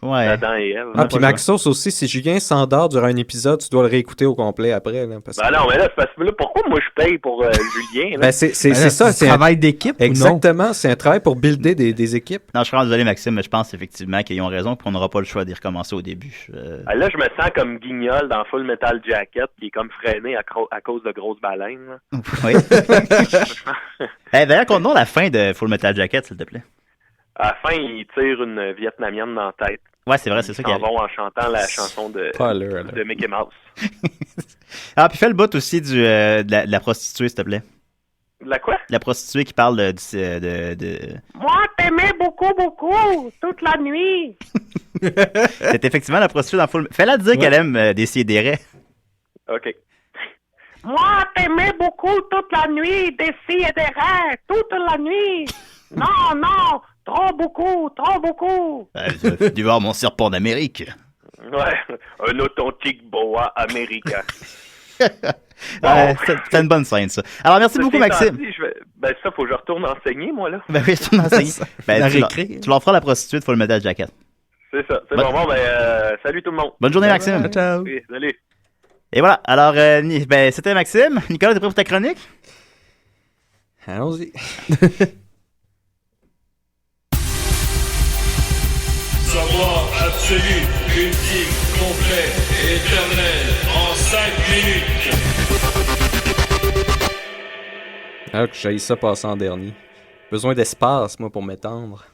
Adam et Ève. Ah, puis Maxos aussi, si Julien s'endort durant un épisode, tu dois le réécouter au complet après. Là, parce que... Ben non, mais là, pourquoi moi je paye pour Julien? Là? Ben c'est ça, c'est un travail d'équipe. Exactement, c'est un travail pour builder des équipes. Non, je suis vraiment désolé, Maxime, mais je pense effectivement qu'ils ont raison et qu'on n'aura pas le choix d'y recommencer au début. Là, je me sens comme Guignol dans Full Metal Jacket, qui est comme freiné à cause de grosses baleines. Là. Oui. D'ailleurs, conte-nous la fin de Full Metal Jacket, s'il te plaît. À la fin, il tire une Vietnamienne dans la tête. Ouais, c'est vrai, c'est ça qu'il y a. Ils s'en vont en chantant la chanson de Mickey Mouse. Ah, puis fais le bout aussi de la prostituée, s'il te plaît. La quoi? La prostituée qui parle de... Moi, t'aimais beaucoup, beaucoup, toute la nuit. C'est effectivement la prostituée dans Full... Fais-la dire qu'elle aime Décideret. OK. Moi, t'aimais beaucoup toute la nuit, Décideret, toute la nuit. Non, non, trop beaucoup, trop beaucoup. J'ai dû voir mon serpent d'Amérique. Ouais, un authentique boa américain. C'est une bonne scène, ça. Alors, merci beaucoup, Maxime. Ben, ça, faut que je retourne enseigner, moi, là. Ben oui, je retourne enseigner. Ben, tu leur feras la prostituée de Full Metal Jacket. C'est ça. C'est bon, salut tout le monde. Bonne journée, Maxime. Ciao. Oui, salut. Et voilà. Alors, c'était Maxime. Nicolas, t'es prêt pour ta chronique? Allons-y. Savoir absolu, ultime, complet et éternel en 5 minutes. Alors que j'aille ça passer en dernier. Besoin d'espace, moi, pour m'étendre.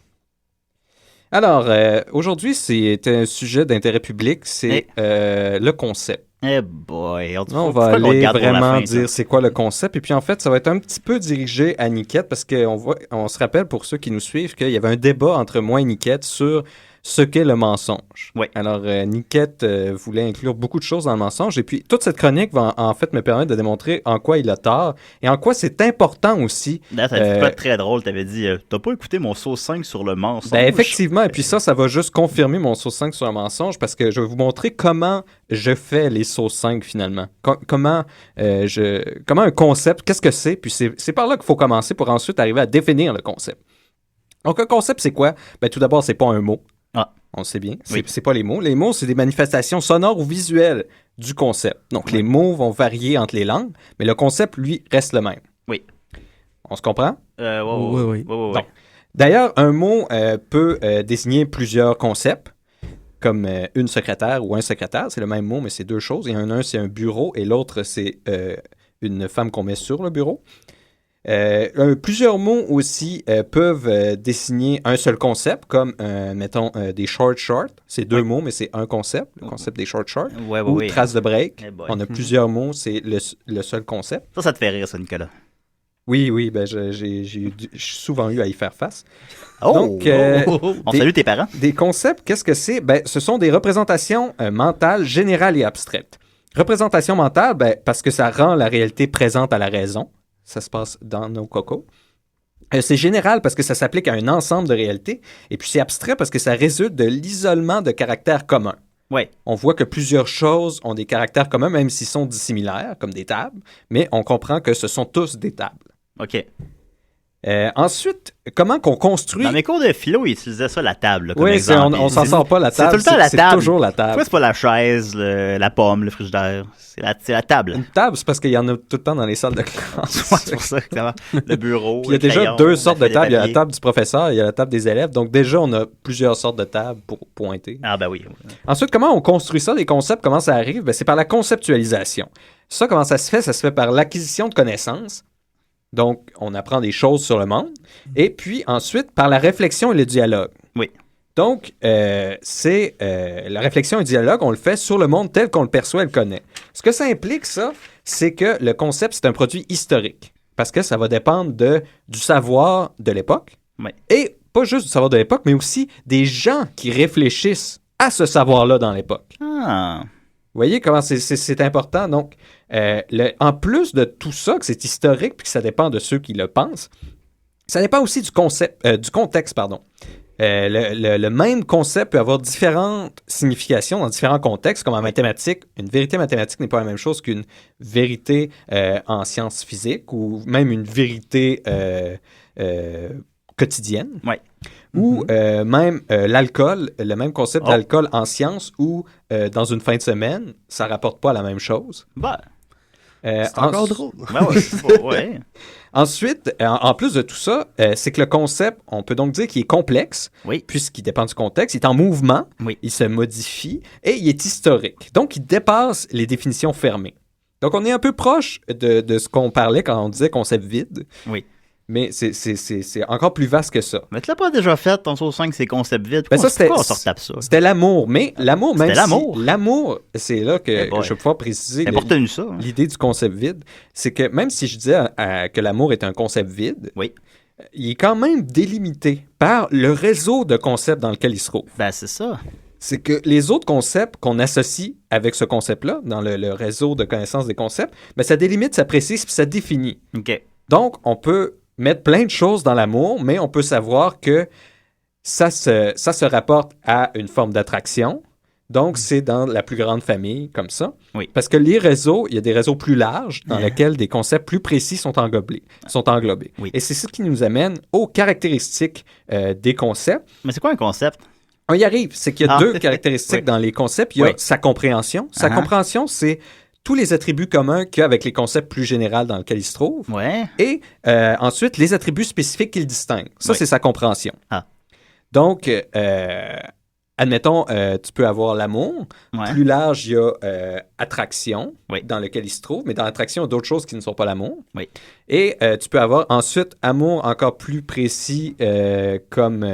Alors, aujourd'hui, c'est un sujet d'intérêt public, c'est le concept. Eh boy, on va aller vraiment dire c'est quoi le concept. Et puis en fait, ça va être un petit peu dirigé à Niquette parce qu'on se rappelle pour ceux qui nous suivent qu'il y avait un débat entre moi et Niquette sur ce qu'est le mensonge. Oui. Alors, Niquette voulait inclure beaucoup de choses dans le mensonge. Et puis, toute cette chronique va en fait me permettre de démontrer en quoi il a tort et en quoi c'est important aussi. Là, t'as dit pas très drôle. T'avais dit, t'as pas écouté mon sauce 5 sur le mensonge. Ben, effectivement. Et puis ça va juste confirmer mon sauce 5 sur le mensonge parce que je vais vous montrer comment je fais les sauces 5 finalement. Comment un concept, qu'est-ce que c'est? Puis c'est par là qu'il faut commencer pour ensuite arriver à définir le concept. Donc, un concept, c'est quoi? Ben, tout d'abord, c'est pas un mot. Ah. On le sait bien. C'est pas les mots. Les mots, c'est des manifestations sonores ou visuelles du concept. Donc, les mots vont varier entre les langues, mais le concept, lui, reste le même. Oui. On se comprend? Oui. D'ailleurs, un mot peut désigner plusieurs concepts, comme une secrétaire ou un secrétaire. C'est le même mot, mais c'est deux choses. Et un, c'est un bureau, et l'autre, c'est une femme qu'on met sur le bureau. Plusieurs mots aussi peuvent désigner un seul concept, comme, mettons, des short. C'est deux mots, mais c'est un concept, le concept des short. Ou trace de break. On a plusieurs mots, c'est le seul concept. Ça te fait rire, ça, Nicolas? Oui, ben j'ai souvent eu à y faire face. Donc, on salue tes parents. Des concepts, qu'est-ce que c'est? Ben, ce sont des représentations mentales générales et abstraites. Représentation mentale, ben, parce que ça rend la réalité présente à la raison. Ça se passe dans nos cocos. C'est général parce que ça s'applique à un ensemble de réalités. Et puis c'est abstrait parce que ça résulte de l'isolement de caractères communs. Ouais. On voit que plusieurs choses ont des caractères communs, même s'ils sont dissimilaires, comme des tables, mais on comprend que ce sont tous des tables. OK. Ensuite, comment qu'on construit... Dans mes cours de philo, ils utilisaient ça, la table, là, comme oui, exemple. On s'en sort pas, la table. C'est tout le temps la table. C'est toujours la table. Pourquoi c'est pas la chaise, la pomme, le frigidaire? C'est la table. Une table, c'est parce qu'il y en a tout le temps dans les salles de classe. Ouais, c'est pour ça, exactement. Le bureau, Puis il y a déjà crayon, deux sortes de des tables. Il y a la papiers. table du professeur, il y a la table des élèves. Donc déjà, on a plusieurs sortes de tables pour pointer. Ah ben oui. Ensuite, comment on construit ça, les concepts, comment ça arrive? Ben, c'est par la conceptualisation. Ça, comment ça se fait? Ça se fait par l'acquisition de connaissances. Donc, on apprend des choses sur le monde. Et puis, ensuite, par la réflexion et le dialogue. Oui. Donc, c'est la réflexion et le dialogue, on le fait sur le monde tel qu'on le perçoit et le connaît. Ce que ça implique, ça, c'est que le concept, c'est un produit historique. Parce que ça va dépendre du savoir de l'époque. Oui. Et pas juste du savoir de l'époque, mais aussi des gens qui réfléchissent à ce savoir-là dans l'époque. Ah. Vous voyez comment c'est important? Donc, en plus de tout ça, que c'est historique puis que ça dépend de ceux qui le pensent, ça dépend aussi du contexte, pardon. Le même concept peut avoir différentes significations dans différents contextes, comme en mathématiques. Une vérité mathématique n'est pas la même chose qu'une vérité en sciences physiques ou même une vérité quotidienne. Oui. Ou même l'alcool, le même concept d'alcool en sciences ou dans une fin de semaine, ça rapporte pas la même chose. Bah. C'est encore drôle. Ouais. Ensuite, en plus de tout ça, c'est que le concept, on peut donc dire qu'il est complexe, puisqu'il dépend du contexte, il est en mouvement, il se modifie et il est historique. Donc, il dépasse les définitions fermées. Donc, on est un peu proche de ce qu'on parlait quand on disait concept vide. Oui. Mais c'est encore plus vaste que ça. Mais tu l'as pas déjà fait, ton sauce 5, c'est concept vide. Ben ça, Pourquoi on se retape ça? C'était l'amour. Mais l'amour, même C'était l'amour. L'amour, c'est là que je vais pouvoir préciser l'idée du concept vide. C'est que même si je disais que l'amour est un concept vide, il est quand même délimité par le réseau de concepts dans lequel il se trouve. Ben, c'est ça. C'est que les autres concepts qu'on associe avec ce concept-là, dans le réseau de connaissances des concepts, ben, ça délimite, ça précise, puis ça définit. OK. Donc, on peut mettre plein de choses dans l'amour, mais on peut savoir que ça se rapporte à une forme d'attraction. Donc, c'est dans la plus grande famille, comme ça. Oui. Parce que les réseaux, il y a des réseaux plus larges dans lesquels des concepts plus précis sont englobés. Oui. Et c'est ce qui nous amène aux caractéristiques des concepts. Mais c'est quoi un concept? On y arrive. C'est qu'il y a deux caractéristiques dans les concepts. Il y a sa compréhension. Sa compréhension, c'est tous les attributs communs qu'il y a avec les concepts plus généraux dans lesquels il se trouve. Ouais. Et ensuite, les attributs spécifiques qu'il distingue. Ça, c'est sa compréhension. Ah. Donc, admettons, tu peux avoir l'amour. Plus large, il y a attraction dans lequel il se trouve. Mais dans l'attraction, il y a d'autres choses qui ne sont pas l'amour. Oui. Et tu peux avoir ensuite amour encore plus précis comme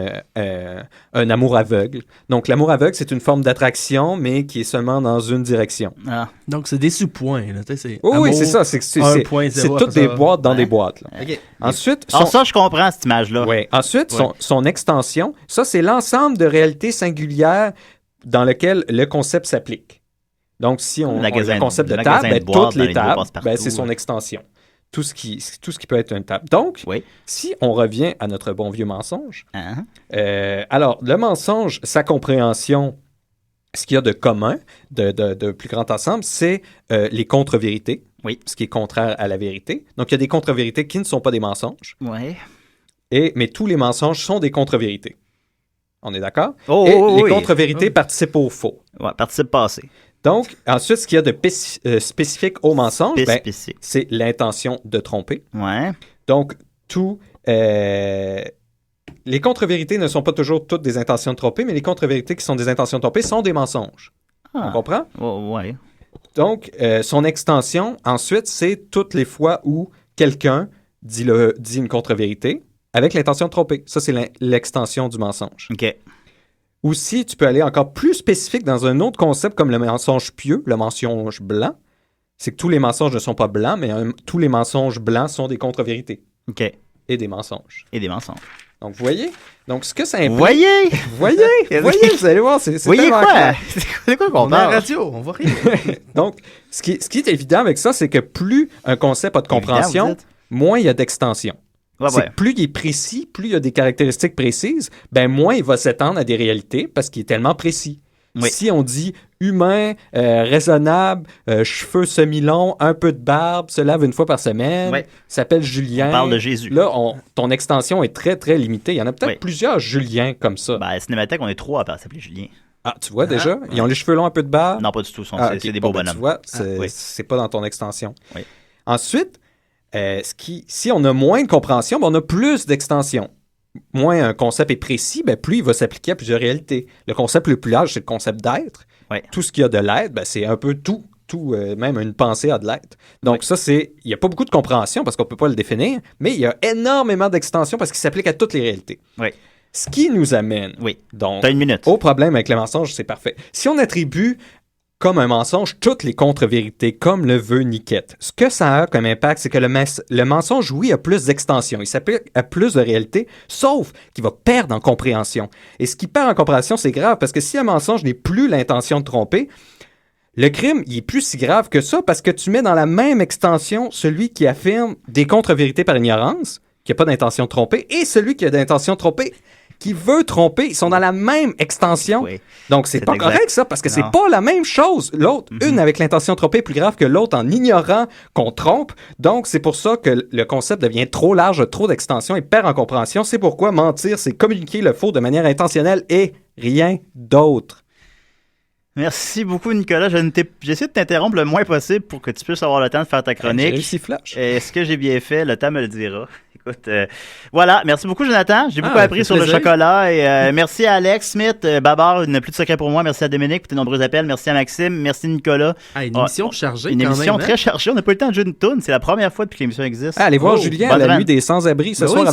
un amour aveugle. Donc, l'amour aveugle, c'est une forme d'attraction, mais qui est seulement dans une direction. Ah. Donc, c'est des sous-points. Là, Oui, c'est ça. C'est toutes des boîtes dans des boîtes. Là. Okay. Ensuite, ça, je comprends cette image-là. Oui. Ensuite, son extension, ça, c'est l'ensemble de réalités singulières dans lequel le concept s'applique. Donc, si on a un concept de table, ben, toutes les tables, ben, c'est son extension. Tout ce qui peut être une table. Donc, si on revient à notre bon vieux mensonge, alors, le mensonge, sa compréhension, ce qu'il y a de commun, de plus grand ensemble, c'est les contre-vérités, ce qui est contraire à la vérité. Donc, il y a des contre-vérités qui ne sont pas des mensonges. Ouais. Mais tous les mensonges sont des contre-vérités. On est d'accord? Les contre-vérités participent au faux. Ouais, participent passé. Donc, ensuite, ce qu'il y a de spécifique au mensonge, c'est l'intention de tromper. Ouais. Donc, les contre-vérités ne sont pas toujours toutes des intentions de tromper, mais les contre-vérités qui sont des intentions de tromper sont des mensonges. Ah. On comprend? Ouais. Donc, son extension, ensuite, c'est toutes les fois où quelqu'un dit une contre-vérité avec l'intention de tromper. Ça, c'est l'extension du mensonge. OK. Aussi, tu peux aller encore plus spécifique dans un autre concept comme le mensonge pieux, le mensonge blanc. C'est que tous les mensonges ne sont pas blancs, mais tous les mensonges blancs sont des contre-vérités. OK. Et des mensonges. Donc, vous voyez? Donc, ce que ça implique... Voyez, vous allez voir, c'est tellement clair. C'est quoi qu'on parle? On est à la radio, on va rire. Donc, ce qui est évident avec ça, c'est que plus un concept a de compréhension, moins il y a d'extension. Plus il est précis, plus il y a des caractéristiques précises, ben moins il va s'étendre à des réalités parce qu'il est tellement précis. Oui. Si on dit humain, raisonnable, cheveux semi-longs, un peu de barbe, se lave une fois par semaine, s'appelle Julien. On parle de Jésus. Là, ton extension est très, très limitée. Il y en a peut-être plusieurs Juliens comme ça. Ben, à Cinémathèque, on est 3 à s'appeler Julien. Ah, tu vois déjà? Ils ont les cheveux longs, un peu de barbe? Non, pas du tout. C'est des beaux beaux bonhommes. Tu vois, c'est pas dans ton extension. Oui. Ensuite, si on a moins de compréhension, on a plus d'extension. Moins un concept est précis, plus il va s'appliquer à plusieurs réalités. Le concept le plus large, c'est le concept d'être. Ouais. Tout ce qu'il y a de l'être, c'est un peu tout. Même une pensée a de l'être. Donc ça, il n'y a pas beaucoup de compréhension parce qu'on ne peut pas le définir, mais il y a énormément d'extensions parce qu'il s'applique à toutes les réalités. Oui. Ce qui nous amène donc, T'as une minute. au problème avec le mensonge, c'est parfait. Si on attribue comme un mensonge toutes les contre-vérités, comme le veut Niket, ce que ça a comme impact, c'est que le mensonge, oui, a plus d'extension. Il s'applique à plus de réalités, sauf qu'il va perdre en compréhension. Et ce qui perd en compréhension, c'est grave, parce que si un mensonge n'est plus l'intention de tromper, le crime, il est plus si grave que ça, parce que tu mets dans la même extension celui qui affirme des contre-vérités par ignorance, qui n'a pas d'intention de tromper, et celui qui a d'intention de tromper, qui veut tromper, ils sont dans la même extension. Oui. Donc, c'est pas correct, ça, parce que c'est pas la même chose. L'autre, une avec l'intention de tromper est plus grave que l'autre en ignorant qu'on trompe. Donc, c'est pour ça que le concept devient trop large, trop d'extension et perd en compréhension. C'est pourquoi mentir, c'est communiquer le faux de manière intentionnelle et rien d'autre. Merci beaucoup, Nicolas. J'essaie de t'interrompre le moins possible pour que tu puisses avoir le temps de faire ta chronique. J'ai réussi flash. Est-ce que j'ai bien fait? Le temps me le dira. Écoute, voilà. Merci beaucoup, Jonathan. J'ai beaucoup appris sur le chocolat. Et merci à Alex Smith. Babar, il n'a plus de secret pour moi. Merci à Dominique pour tes nombreux appels. Merci à Maxime. Merci, Nicolas. Une émission chargée. Une émission très chargée. On n'a pas eu le temps de jouer une toune. C'est la première fois depuis que l'émission existe. Allez voir Julien à la nuit des sans-abri ce soir.